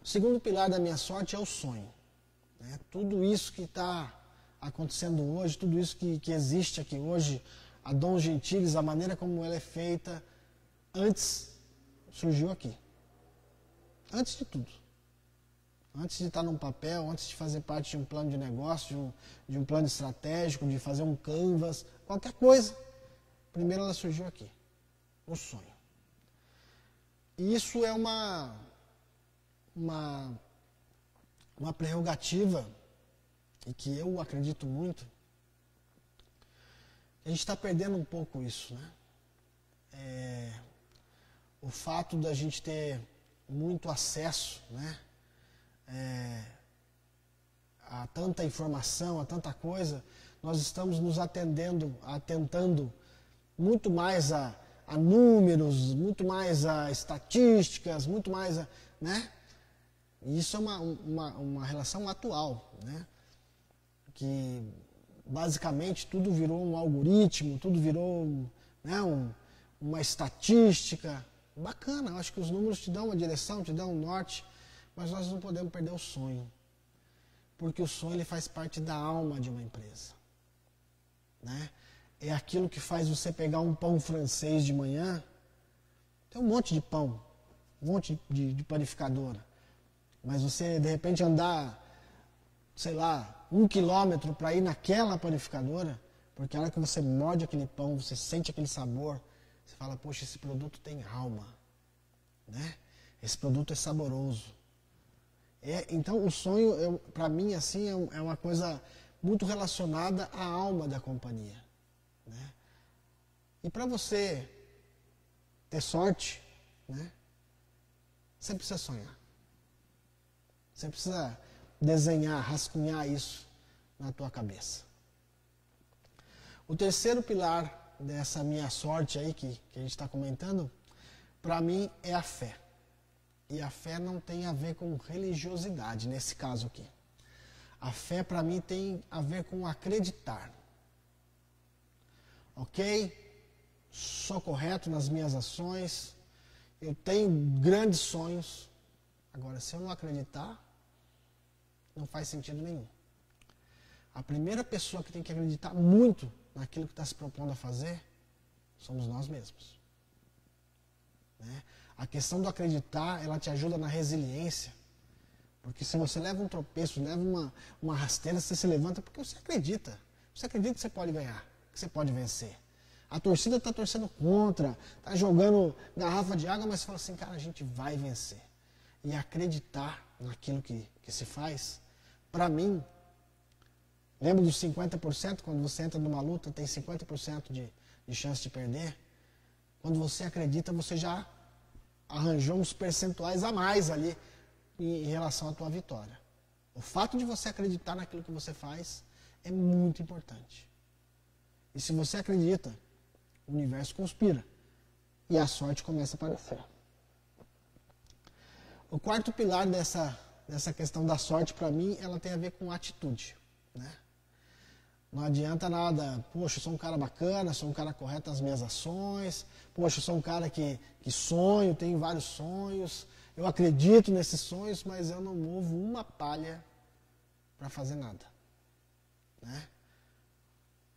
O segundo pilar da minha sorte é o sonho, né? Tudo isso que está acontecendo hoje, tudo isso que existe aqui hoje, a Dom Gentilis, a maneira como ela é feita, antes surgiu aqui. Antes de tudo. Antes de estar num papel, antes de fazer parte de um plano de negócio, de um plano estratégico, de fazer um canvas, qualquer coisa, primeiro ela surgiu aqui. O sonho. E isso é uma prerrogativa, e que eu acredito muito, a gente está perdendo um pouco isso, né? O fato da gente ter muito acesso, né? A tanta informação, a tanta coisa, nós estamos nos atentando muito mais a números, muito mais a estatísticas, muito mais a, né? E isso é uma relação atual, né? Que basicamente tudo virou um algoritmo, tudo virou, né, uma estatística. Bacana, eu acho que os números te dão uma direção, te dão um norte, mas nós não podemos perder o sonho. Porque o sonho ele faz parte da alma de uma empresa, né? É aquilo que faz você pegar um pão francês de manhã, tem um monte de pão, um monte de panificadora, mas você de repente andar, sei lá, 1 quilômetro para ir naquela panificadora, porque a hora que você morde aquele pão, você sente aquele sabor, você fala, poxa, esse produto tem alma, né? Esse produto é saboroso. Então o sonho, para mim, assim, é uma coisa muito relacionada à alma da companhia, né? E para você ter sorte, né, você precisa sonhar. Você precisa desenhar, rascunhar isso na tua cabeça. O terceiro pilar dessa minha sorte aí que a gente está comentando, para mim é a fé. E a fé não tem a ver com religiosidade, nesse caso aqui. A fé para mim tem a ver com acreditar. Ok? Sou correto nas minhas ações, eu tenho grandes sonhos. Agora, se eu não acreditar, não faz sentido nenhum. A primeira pessoa que tem que acreditar muito naquilo que está se propondo a fazer, somos nós mesmos. Né? A questão do acreditar, ela te ajuda na resiliência. Porque se você leva um tropeço, leva uma rasteira, você se levanta porque você acredita. Você acredita que você pode ganhar, que você pode vencer. A torcida está torcendo contra, está jogando garrafa de água, mas você fala assim, cara, a gente vai vencer. E acreditar naquilo que se faz, para mim, lembra dos 50%? Quando você entra numa luta, tem 50% de chance de perder. Quando você acredita, você já arranjou uns percentuais a mais ali em relação à tua vitória. O fato de você acreditar naquilo que você faz é muito importante. E se você acredita, o universo conspira e a sorte começa a aparecer. O quarto pilar dessa questão da sorte, para mim, ela tem a ver com atitude, né? Não adianta nada, poxa, eu sou um cara bacana, sou um cara correto nas minhas ações, poxa, eu sou um cara que sonho, tenho vários sonhos, eu acredito nesses sonhos, mas eu não movo uma palha para fazer nada, né?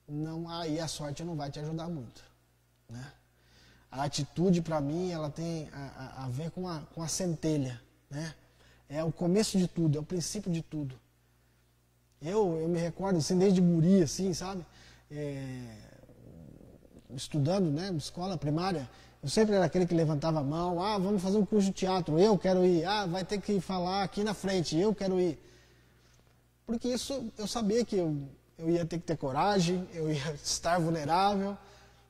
Não, aí a sorte não vai te ajudar muito, né? A atitude, para mim, ela tem a ver com a centelha, né? É o começo de tudo, é o princípio de tudo. Eu me recordo, assim, desde guri, assim, sabe? Estudando, né, escola primária, eu sempre era aquele que levantava a mão, vamos fazer um curso de teatro, eu quero ir, vai ter que falar aqui na frente, eu quero ir. Porque isso, eu sabia que eu ia ter que ter coragem, eu ia estar vulnerável,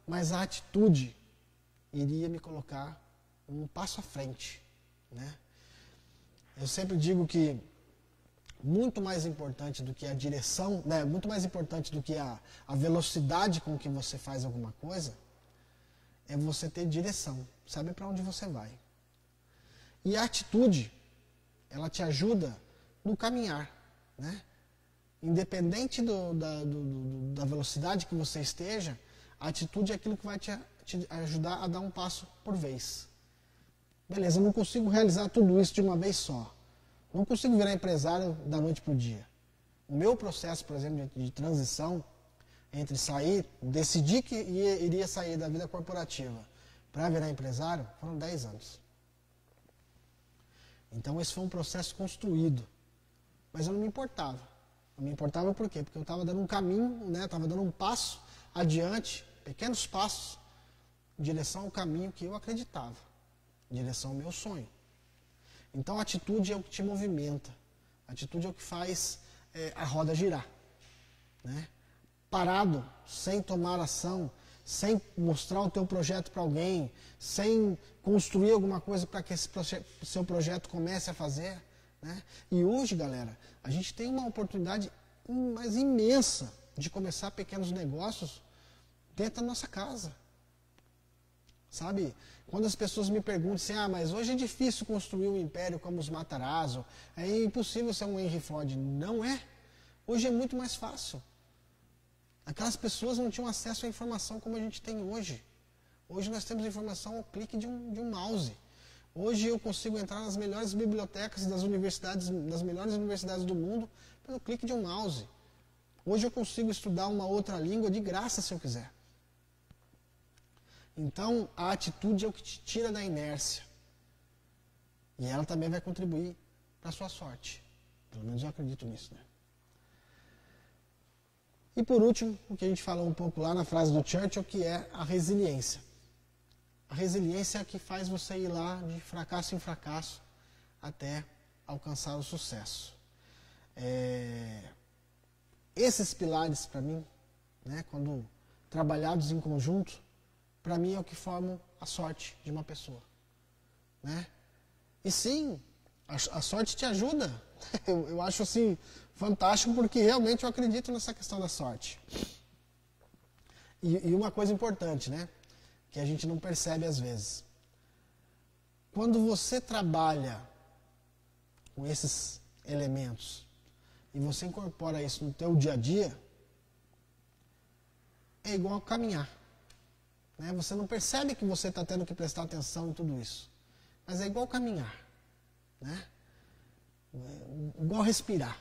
mas a atitude iria me colocar um passo à frente, né? Eu sempre digo que muito mais importante do que a direção, né, muito mais importante do que a velocidade com que você faz alguma coisa, é você ter direção, saber para onde você vai. E a atitude, ela te ajuda no caminhar, né? Independente da velocidade que você esteja, a atitude é aquilo que vai te ajudar a dar um passo por vez. Beleza, eu não consigo realizar tudo isso de uma vez só. Não consigo virar empresário da noite para o dia. O meu processo, por exemplo, de transição entre decidir que iria sair da vida corporativa para virar empresário, foram 10 anos. Então esse foi um processo construído. Mas eu não me importava. Não me importava por quê? Porque eu estava dando um caminho, estava dando um passo adiante, pequenos passos, em direção ao caminho que eu acreditava, em direção ao meu sonho. Então a atitude é o que te movimenta, a atitude é o que faz a roda girar. Né? Parado, sem tomar ação, sem mostrar o teu projeto para alguém, sem construir alguma coisa para que esse seu projeto comece a fazer. Né? E hoje, galera, a gente tem uma oportunidade mais imensa de começar pequenos negócios dentro da nossa casa. Sabe? Quando as pessoas me perguntam assim, mas hoje é difícil construir um império como os Matarazzo, é impossível ser um Henry Ford. Não é. Hoje é muito mais fácil. Aquelas pessoas não tinham acesso à informação como a gente tem hoje. Hoje nós temos informação ao clique de um mouse. Hoje eu consigo entrar nas melhores bibliotecas das melhores universidades do mundo pelo clique de um mouse. Hoje eu consigo estudar uma outra língua de graça se eu quiser. Então a atitude é o que te tira da inércia. E ela também vai contribuir para a sua sorte. Pelo menos eu acredito nisso, né? E por último, o que a gente falou um pouco lá na frase do Churchill, que é a resiliência. A resiliência é a que faz você ir lá de fracasso em fracasso até alcançar o sucesso. Esses pilares, para mim, né, quando trabalhados em conjunto, para mim é o que formam a sorte de uma pessoa. Né? E sim, a sorte te ajuda. Eu acho assim fantástico porque realmente eu acredito nessa questão da sorte. E uma coisa importante, né? Que a gente não percebe às vezes. Quando você trabalha com esses elementos e você incorpora isso no teu dia a dia, é igual caminhar. Né? Você não percebe que você está tendo que prestar atenção em tudo isso. Mas é igual caminhar. Né? Igual respirar.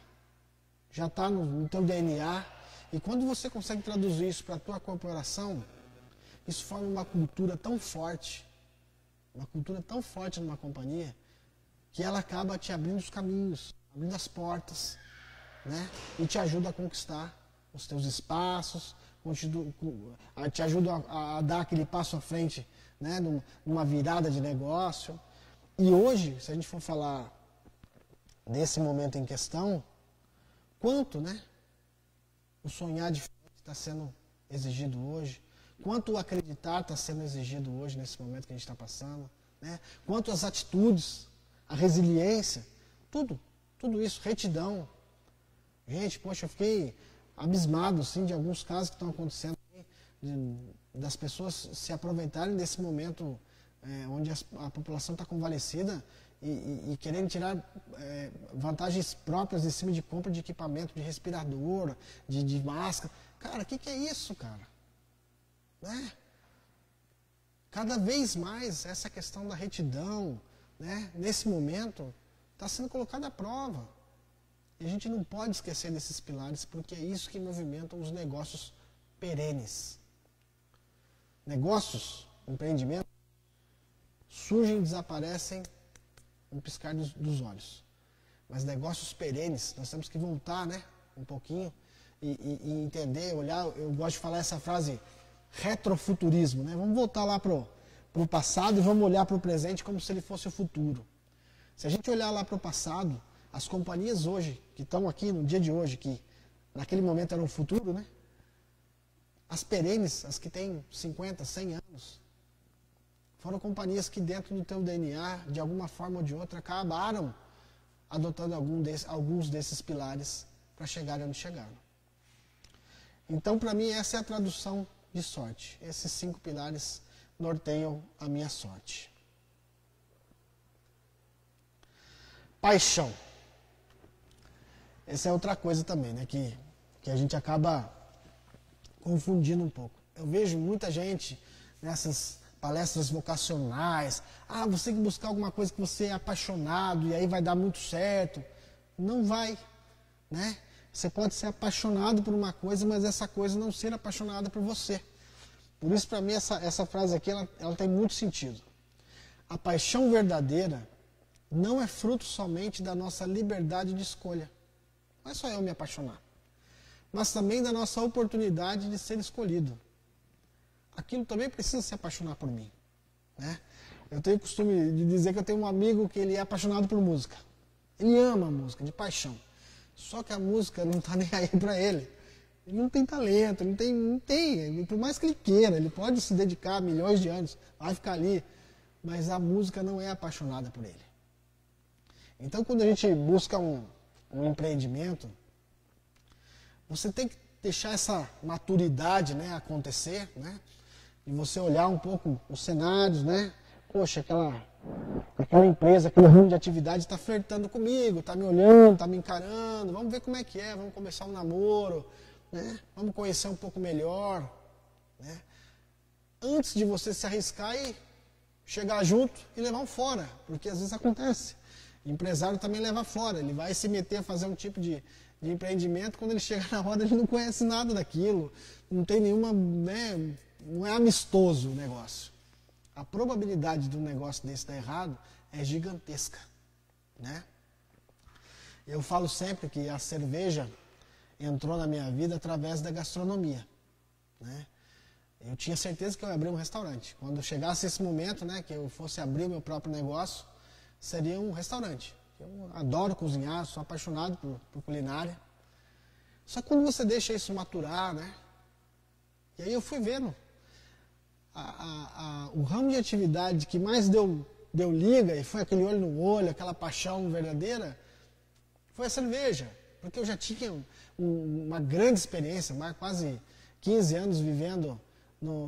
Já está no teu DNA. E quando você consegue traduzir isso para a tua corporação, isso forma uma cultura tão forte numa companhia, que ela acaba te abrindo os caminhos, abrindo as portas, né? E te ajuda a conquistar os teus espaços, te ajuda a dar aquele passo à frente, né? Numa virada de negócio. E hoje, se a gente for falar nesse momento em questão, quanto, né? O sonhar diferente está sendo exigido hoje, quanto o acreditar está sendo exigido hoje, nesse momento que a gente está passando, né? Quanto as atitudes, a resiliência, tudo isso, retidão. Gente, poxa, eu fiquei abismado assim, de alguns casos que estão acontecendo aí, das pessoas se aproveitarem desse momento onde a população está convalescida e querendo tirar vantagens próprias em cima de compra de equipamento, de respirador, de máscara. Cara, o que é isso, cara? Né? Cada vez mais essa questão da retidão, né, nesse momento, está sendo colocada à prova. E a gente não pode esquecer desses pilares, porque é isso que movimenta os negócios perenes. Negócios, empreendimentos, surgem e desaparecem no piscar dos olhos. Mas negócios perenes, nós temos que voltar, né, um pouquinho e entender, olhar. Eu gosto de falar essa frase, retrofuturismo, né? Vamos voltar lá para o passado e vamos olhar para o presente como se ele fosse o futuro. Se a gente olhar lá para o passado, as companhias hoje, que estão aqui no dia de hoje, que naquele momento eram o futuro, né? As perenes, as que têm 50, 100 anos, foram companhias que dentro do teu DNA, de alguma forma ou de outra, acabaram adotando alguns desses pilares para chegarem onde chegaram. Então, para mim, essa é a tradução de sorte. Esses 5 pilares norteiam a minha sorte. Paixão. essa é outra coisa também, né? Que a gente acaba confundindo um pouco. Eu vejo muita gente nessas palestras vocacionais. Ah, você tem que buscar alguma coisa que você é apaixonado e aí vai dar muito certo. Não vai, né? Você pode ser apaixonado por uma coisa, mas essa coisa não ser apaixonada por você. Por isso, para mim, essa frase aqui, ela tem muito sentido. A paixão verdadeira não é fruto somente da nossa liberdade de escolha. Não é só eu me apaixonar, mas também da nossa oportunidade de ser escolhido. Aquilo também precisa se apaixonar por mim, né? Eu tenho o costume de dizer que eu tenho um amigo que ele é apaixonado por música. Ele ama a música, de paixão. Só que a música não está nem aí para ele. Ele não tem talento, não tem. Por mais que ele queira, ele pode se dedicar milhões de anos, vai ficar ali. Mas a música não é apaixonada por ele. Então, quando a gente busca um empreendimento, você tem que deixar essa maturidade, né, acontecer, né? E você olhar um pouco os cenários, né? Poxa, aquela empresa, aquele ramo de atividade está flertando comigo, está me olhando, está me encarando, vamos ver como é que é, vamos começar um namoro, né? Vamos conhecer um pouco melhor, né? Antes de você se arriscar e chegar junto e levar um fora, porque às vezes acontece. O empresário também leva fora, ele vai se meter a fazer um tipo de empreendimento, quando ele chega na hora ele não conhece nada daquilo, não tem nenhuma, né, não é amistoso o negócio. A probabilidade de um negócio desse dar errado é gigantesca, né? Eu falo sempre que a cerveja entrou na minha vida através da gastronomia, né? Eu tinha certeza que eu ia abrir um restaurante. Quando chegasse esse momento, né, que eu fosse abrir o meu próprio negócio, seria um restaurante. Eu adoro cozinhar, sou apaixonado por culinária. Só que quando você deixa isso maturar, né? E aí eu fui vendo. O ramo de atividade que mais deu liga, e foi aquele olho no olho, aquela paixão verdadeira, foi a cerveja. Porque eu já tinha uma grande experiência, quase 15 anos vivendo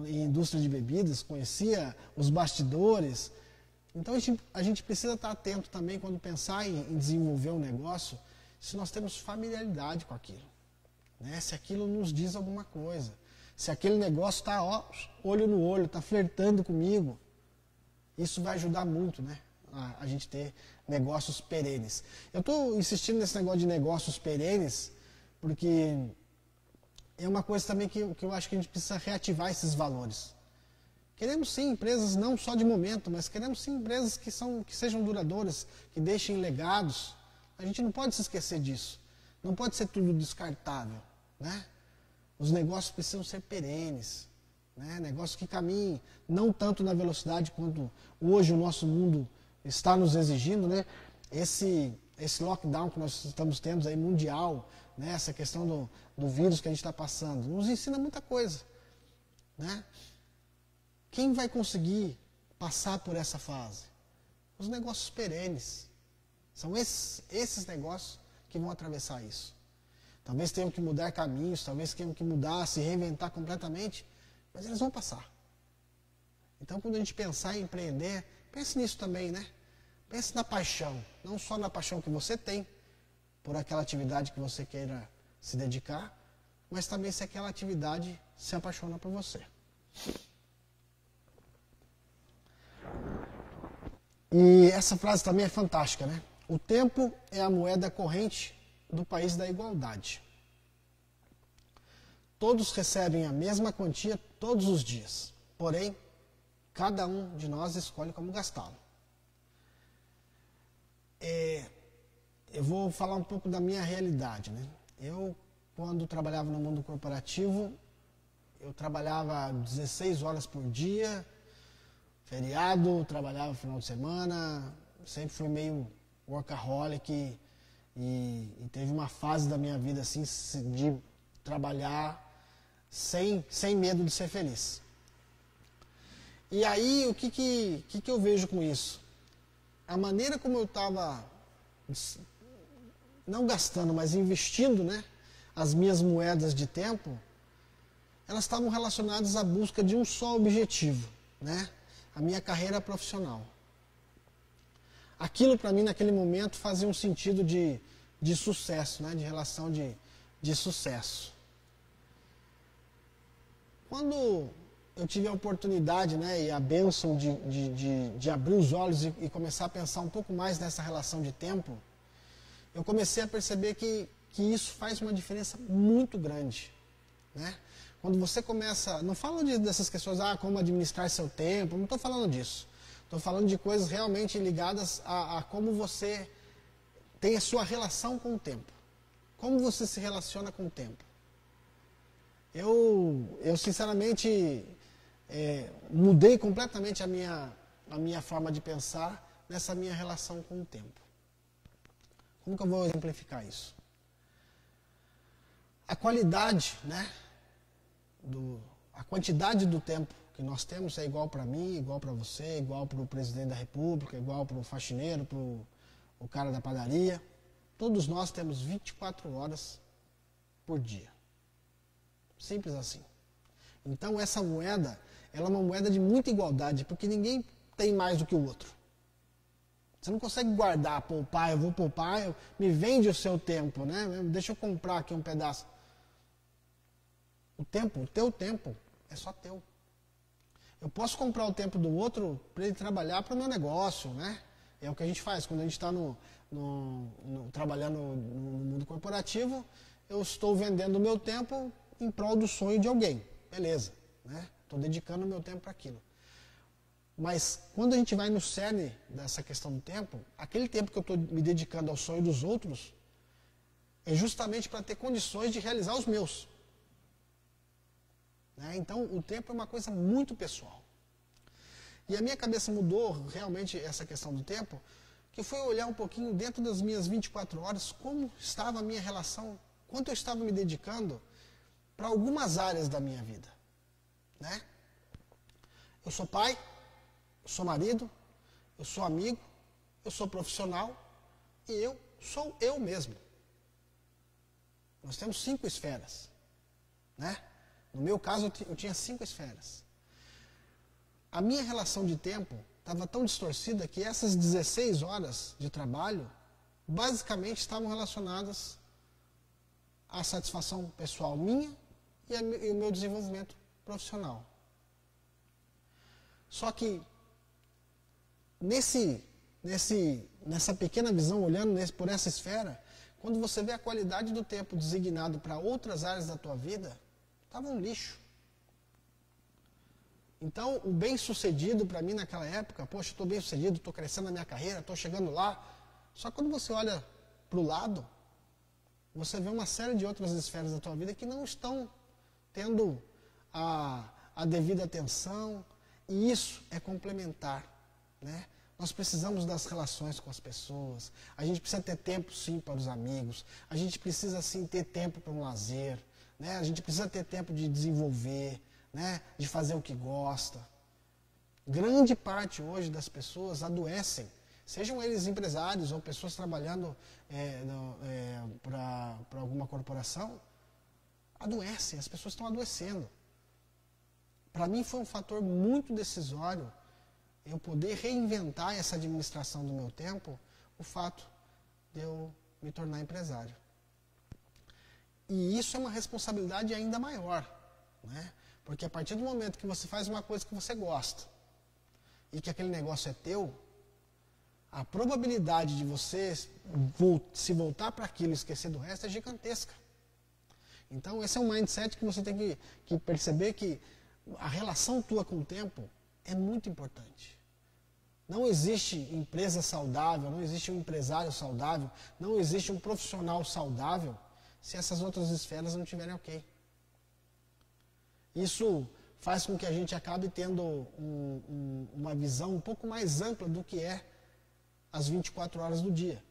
em indústria de bebidas, conhecia os bastidores. Então a gente precisa estar atento também quando pensar em desenvolver um negócio, se nós temos familiaridade com aquilo, né? Se aquilo nos diz alguma coisa, se aquele negócio está olho no olho, está flertando comigo, isso vai ajudar muito, né? A gente ter negócios perenes. Eu estou insistindo nesse negócio de negócios perenes, porque é uma coisa também que eu acho que a gente precisa reativar esses valores. Queremos sim empresas não só de momento, mas queremos sim empresas que sejam duradouras, que deixem legados. A gente não pode se esquecer disso. Não pode ser tudo descartável, né? Os negócios precisam ser perenes, né? Negócios que caminhem não tanto na velocidade quanto hoje o nosso mundo está nos exigindo, né? Esse lockdown que nós estamos tendo aí mundial, né? Essa questão do vírus que a gente está passando, nos ensina muita coisa, né? Quem vai conseguir passar por essa fase? Os negócios perenes. São esses negócios que vão atravessar isso. Talvez tenham que mudar caminhos, talvez tenham que mudar, se reinventar completamente, mas eles vão passar. Então, quando a gente pensar em empreender, pense nisso também, né? Pense na paixão, não só na paixão que você tem por aquela atividade que você queira se dedicar, mas também se aquela atividade se apaixona por você. E essa frase também é fantástica, né? O tempo é a moeda corrente do país da igualdade. Todos recebem a mesma quantia todos os dias, porém, cada um de nós escolhe como gastá-lo. Eu vou falar um pouco da minha realidade, né? Eu, quando trabalhava no mundo corporativo, eu trabalhava 16 horas por dia, feriado, trabalhava final de semana, sempre fui meio workaholic e teve uma fase da minha vida assim de trabalhar sem medo de ser feliz. E aí, o que eu vejo com isso? A maneira como eu estava, não gastando, mas investindo, né, as minhas moedas de tempo, elas estavam relacionadas à busca de um só objetivo, né? A minha carreira profissional. Aquilo para mim naquele momento fazia um sentido de de sucesso, né? De relação de sucesso. Quando eu tive a oportunidade, né, e a bênção de abrir os olhos e começar a pensar um pouco mais nessa relação de tempo, eu comecei a perceber que isso faz uma diferença muito grande, né? Quando você começa, não falo dessas questões, como administrar seu tempo, não estou falando disso. Estou falando de coisas realmente ligadas a como você tem a sua relação com o tempo. Como você se relaciona com o tempo. Eu sinceramente, mudei completamente a minha forma de pensar nessa minha relação com o tempo. Como que eu vou exemplificar isso? A qualidade, né, a quantidade do tempo que nós temos é igual para mim, igual para você, igual para o presidente da República, igual para o faxineiro, para o cara da padaria. Todos nós temos 24 horas por dia. Simples assim. Então essa moeda, ela é uma moeda de muita igualdade, porque ninguém tem mais do que o outro. Você não consegue guardar, poupar, eu vou poupar, me vende o seu tempo, né? Deixa eu comprar aqui um pedaço. O teu tempo, é só teu. Eu posso comprar o tempo do outro para ele trabalhar para o meu negócio, né? É o que a gente faz quando a gente está trabalhando no mundo corporativo. Eu estou vendendo o meu tempo em prol do sonho de alguém. Beleza, né? Estou dedicando o meu tempo para aquilo. Mas quando a gente vai no cerne dessa questão do tempo, aquele tempo que eu estou me dedicando ao sonho dos outros é justamente para ter condições de realizar os meus. Né? Então, o tempo é uma coisa muito pessoal. E a minha cabeça mudou realmente essa questão do tempo, que foi olhar um pouquinho dentro das minhas 24 horas, como estava a minha relação, quanto eu estava me dedicando para algumas áreas da minha vida. Né? Eu sou pai, eu sou marido, eu sou amigo, eu sou profissional e eu sou eu mesmo. Nós temos 5 esferas. Né? No meu caso, eu tinha 5 esferas. A minha relação de tempo estava tão distorcida que essas 16 horas de trabalho basicamente estavam relacionadas à satisfação pessoal minha e o meu desenvolvimento profissional. Só que nessa pequena visão, olhando por essa esfera, quando você vê a qualidade do tempo designado para outras áreas da tua vida, estava um lixo. Então, o bem-sucedido para mim naquela época, poxa, estou bem-sucedido, estou crescendo na minha carreira, estou chegando lá. Só que quando você olha para o lado, você vê uma série de outras esferas da tua vida que não estão tendo a devida atenção, e isso é complementar, né? Nós precisamos das relações com as pessoas, a gente precisa ter tempo sim para os amigos, a gente precisa sim ter tempo para um lazer, né? A gente precisa ter tempo de desenvolver, né? De fazer o que gosta. Grande parte hoje das pessoas adoecem, sejam eles empresários ou pessoas trabalhando para alguma corporação, adoecem, as pessoas estão adoecendo. Para mim foi um fator muito decisório eu poder reinventar essa administração do meu tempo, o fato de eu me tornar empresário. E isso é uma responsabilidade ainda maior, né? Porque a partir do momento que você faz uma coisa que você gosta e que aquele negócio é teu, a probabilidade de você se voltar para aquilo e esquecer do resto é gigantesca. Então esse é um mindset que você tem que perceber que a relação tua com o tempo é muito importante. Não existe empresa saudável, não existe um empresário saudável, não existe um profissional saudável se essas outras esferas não estiverem ok. Isso faz com que a gente acabe tendo uma visão um pouco mais ampla do que é as 24 horas do dia.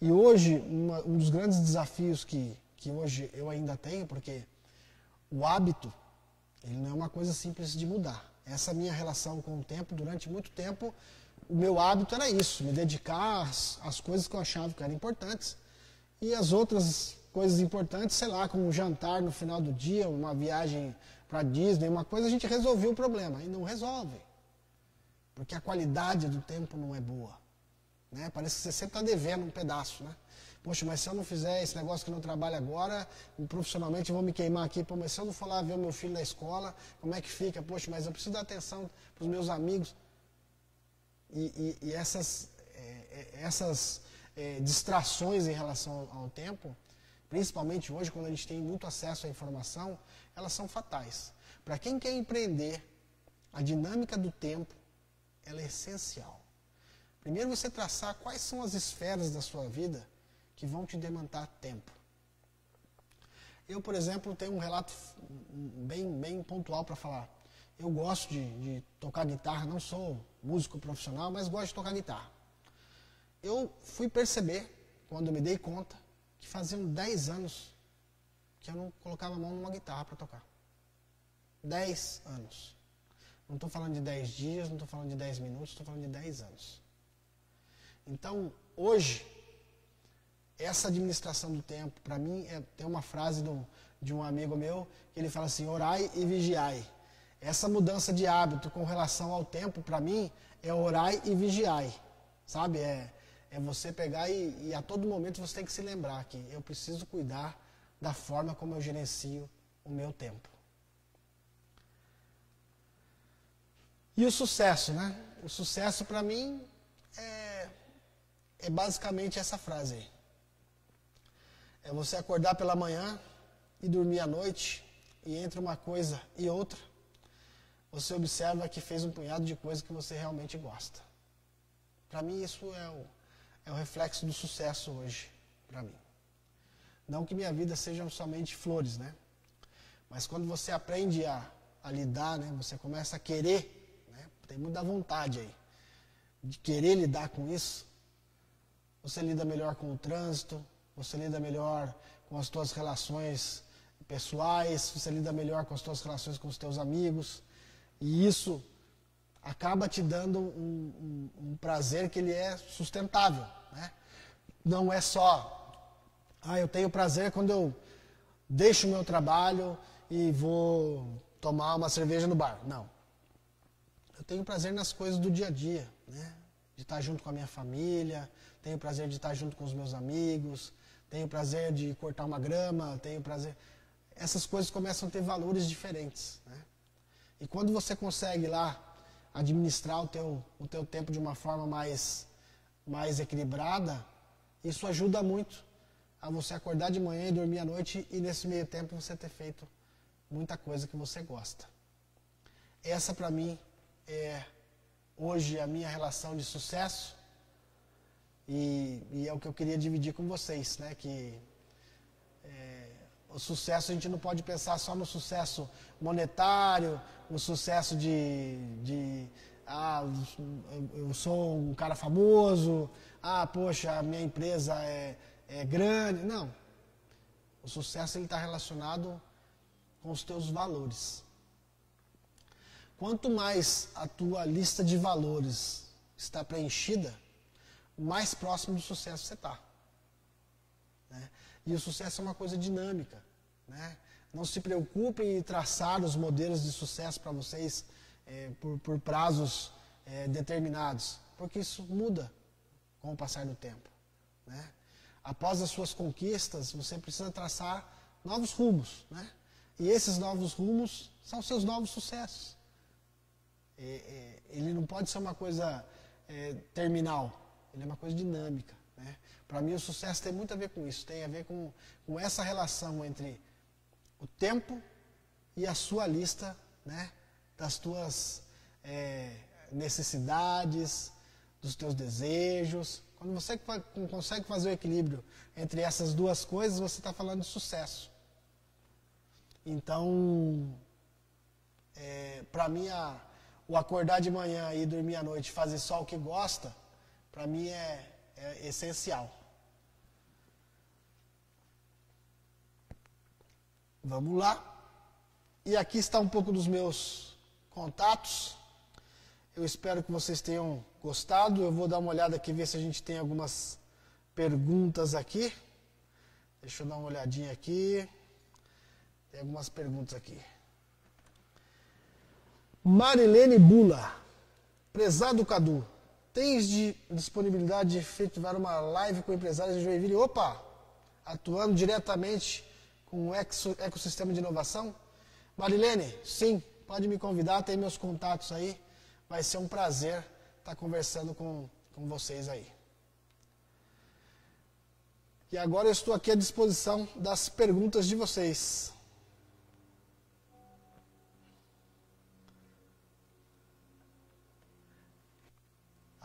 E hoje, um dos grandes desafios que hoje eu ainda tenho, porque o hábito, ele não é uma coisa simples de mudar. Essa minha relação com o tempo, durante muito tempo, o meu hábito era isso, me dedicar às coisas que eu achava que eram importantes. E as outras coisas importantes, sei lá, como um jantar no final do dia, uma viagem para Disney, uma coisa, a gente resolveu o problema. E não resolve. Porque a qualidade do tempo não é boa. Né? Parece que você sempre está devendo um pedaço. Né? Poxa, mas se eu não fizer esse negócio que eu não trabalho agora, profissionalmente eu vou me queimar aqui. Pô, mas se eu não for lá ver o meu filho na escola, como é que fica? Poxa, mas eu preciso dar atenção para os meus amigos. E essas distrações em relação ao tempo, principalmente hoje, quando a gente tem muito acesso à informação, elas são fatais. Para quem quer empreender, a dinâmica do tempo, ela é essencial. Primeiro você traçar quais são as esferas da sua vida que vão te demandar tempo. Eu, por exemplo, tenho um relato bem pontual para falar. Eu gosto de tocar guitarra, não sou músico profissional, mas gosto de tocar guitarra. Eu fui perceber, quando eu me dei conta, que faziam 10 anos que eu não colocava a mão numa guitarra para tocar. 10 anos. Não estou falando de 10 dias, não estou falando de 10 minutos, estou falando de 10 anos. Então, hoje, essa administração do tempo, para mim, tem uma frase de um amigo meu, que ele fala assim, orai e vigiai. Essa mudança de hábito com relação ao tempo, para mim, é orai e vigiai. Sabe? É você pegar e a todo momento você tem que se lembrar que eu preciso cuidar da forma como eu gerencio o meu tempo. E o sucesso, né? O sucesso, para mim, é basicamente essa frase aí. É você acordar pela manhã e dormir à noite, e entre uma coisa e outra, você observa que fez um punhado de coisas que você realmente gosta. Para mim, isso é o reflexo do sucesso hoje, para mim. Não que minha vida seja somente flores, né? Mas quando você aprende a lidar, né? Você começa a querer, né? Tem muita vontade aí, de querer lidar com isso, você lida melhor com o trânsito, você lida melhor com as suas relações pessoais, você lida melhor com as suas relações com os teus amigos, e isso acaba te dando um prazer que ele é sustentável, né? Não é só, eu tenho prazer quando eu deixo o meu trabalho e vou tomar uma cerveja no bar. Não. Eu tenho prazer nas coisas do dia a dia, né? De estar junto com a minha família, tenho prazer de estar junto com os meus amigos, tenho prazer de cortar uma grama, tenho prazer... Essas coisas começam a ter valores diferentes, né? E quando você consegue lá administrar o teu tempo de uma forma mais equilibrada, isso ajuda muito a você acordar de manhã e dormir à noite e nesse meio tempo você ter feito muita coisa que você gosta. Essa para mim é hoje a minha relação de sucesso e é o que eu queria dividir com vocês, né? Que o sucesso a gente não pode pensar só no sucesso monetário, no sucesso eu sou um cara famoso, poxa, a minha empresa é grande. Não. O sucesso está relacionado com os teus valores. Quanto mais a tua lista de valores está preenchida, mais próximo do sucesso você está. Né? E o sucesso é uma coisa dinâmica. Né? Não se preocupem em traçar os modelos de sucesso para vocês por prazos determinados, porque isso muda com o passar do tempo. Né? Após as suas conquistas, você precisa traçar novos rumos. Né? E esses novos rumos são seus novos sucessos. Ele não pode ser uma coisa terminal, ele é uma coisa dinâmica. Né? Para mim, o sucesso tem muito a ver com isso, tem a ver com essa relação entre o tempo e a sua lista, né, das tuas necessidades, dos teus desejos. Quando você consegue fazer o equilíbrio entre essas duas coisas, você está falando de sucesso. Então, para mim, o acordar de manhã e dormir à noite, fazer só o que gosta, para mim é essencial. Vamos lá. E aqui está um pouco dos meus contatos. Eu espero que vocês tenham gostado. Eu vou dar uma olhada aqui, ver se a gente tem algumas perguntas aqui. Deixa eu dar uma olhadinha aqui. Tem algumas perguntas aqui. Marilene Bula. Prezado Cadu, tens disponibilidade de efetivar uma live com empresários de Joinville? Opa! Atuando diretamente com o ecossistema de inovação? Marilene, sim, pode me convidar, tem meus contatos aí. Vai ser um prazer estar conversando com vocês aí. E agora eu estou aqui à disposição das perguntas de vocês.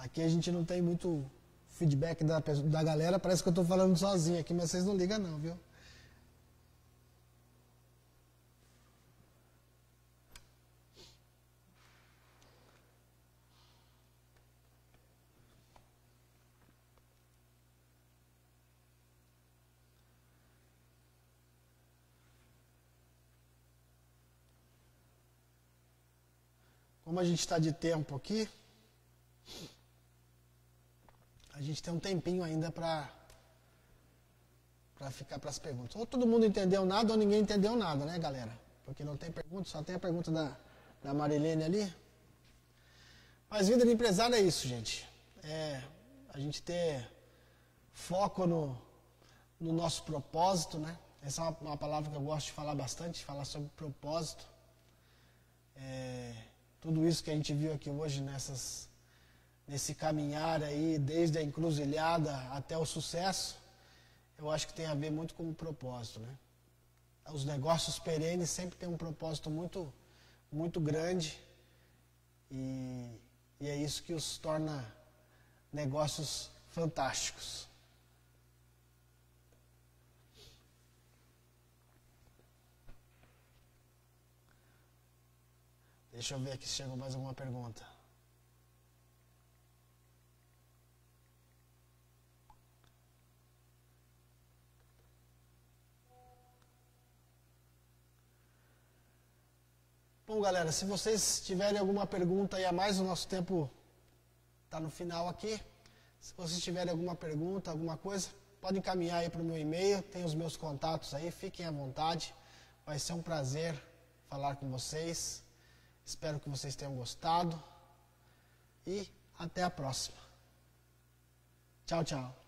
Aqui a gente não tem muito feedback da galera, parece que eu estou falando sozinho aqui, mas vocês não ligam não, viu? Como a gente está de tempo aqui, a gente tem um tempinho ainda para ficar para as perguntas. Ou todo mundo entendeu nada ou ninguém entendeu nada, né, galera? Porque não tem pergunta, só tem a pergunta da Marilene ali. Mas vida de empresário é isso, gente. É a gente ter foco no nosso propósito, né? Essa é uma palavra que eu gosto de falar bastante, falar sobre propósito. Tudo isso que a gente viu aqui hoje nesse caminhar aí, desde a encruzilhada até o sucesso, eu acho que tem a ver muito com o propósito, né? Os negócios perenes sempre têm um propósito muito, muito grande e é isso que os torna negócios fantásticos. Deixa eu ver aqui se chegou mais alguma pergunta. Bom, galera, se vocês tiverem alguma pergunta aí a mais, o nosso tempo está no final aqui. Se vocês tiverem alguma pergunta, alguma coisa, pode encaminhar aí para o meu e-mail, tem os meus contatos aí, fiquem à vontade. Vai ser um prazer falar com vocês. Espero que vocês tenham gostado e até a próxima. Tchau, tchau.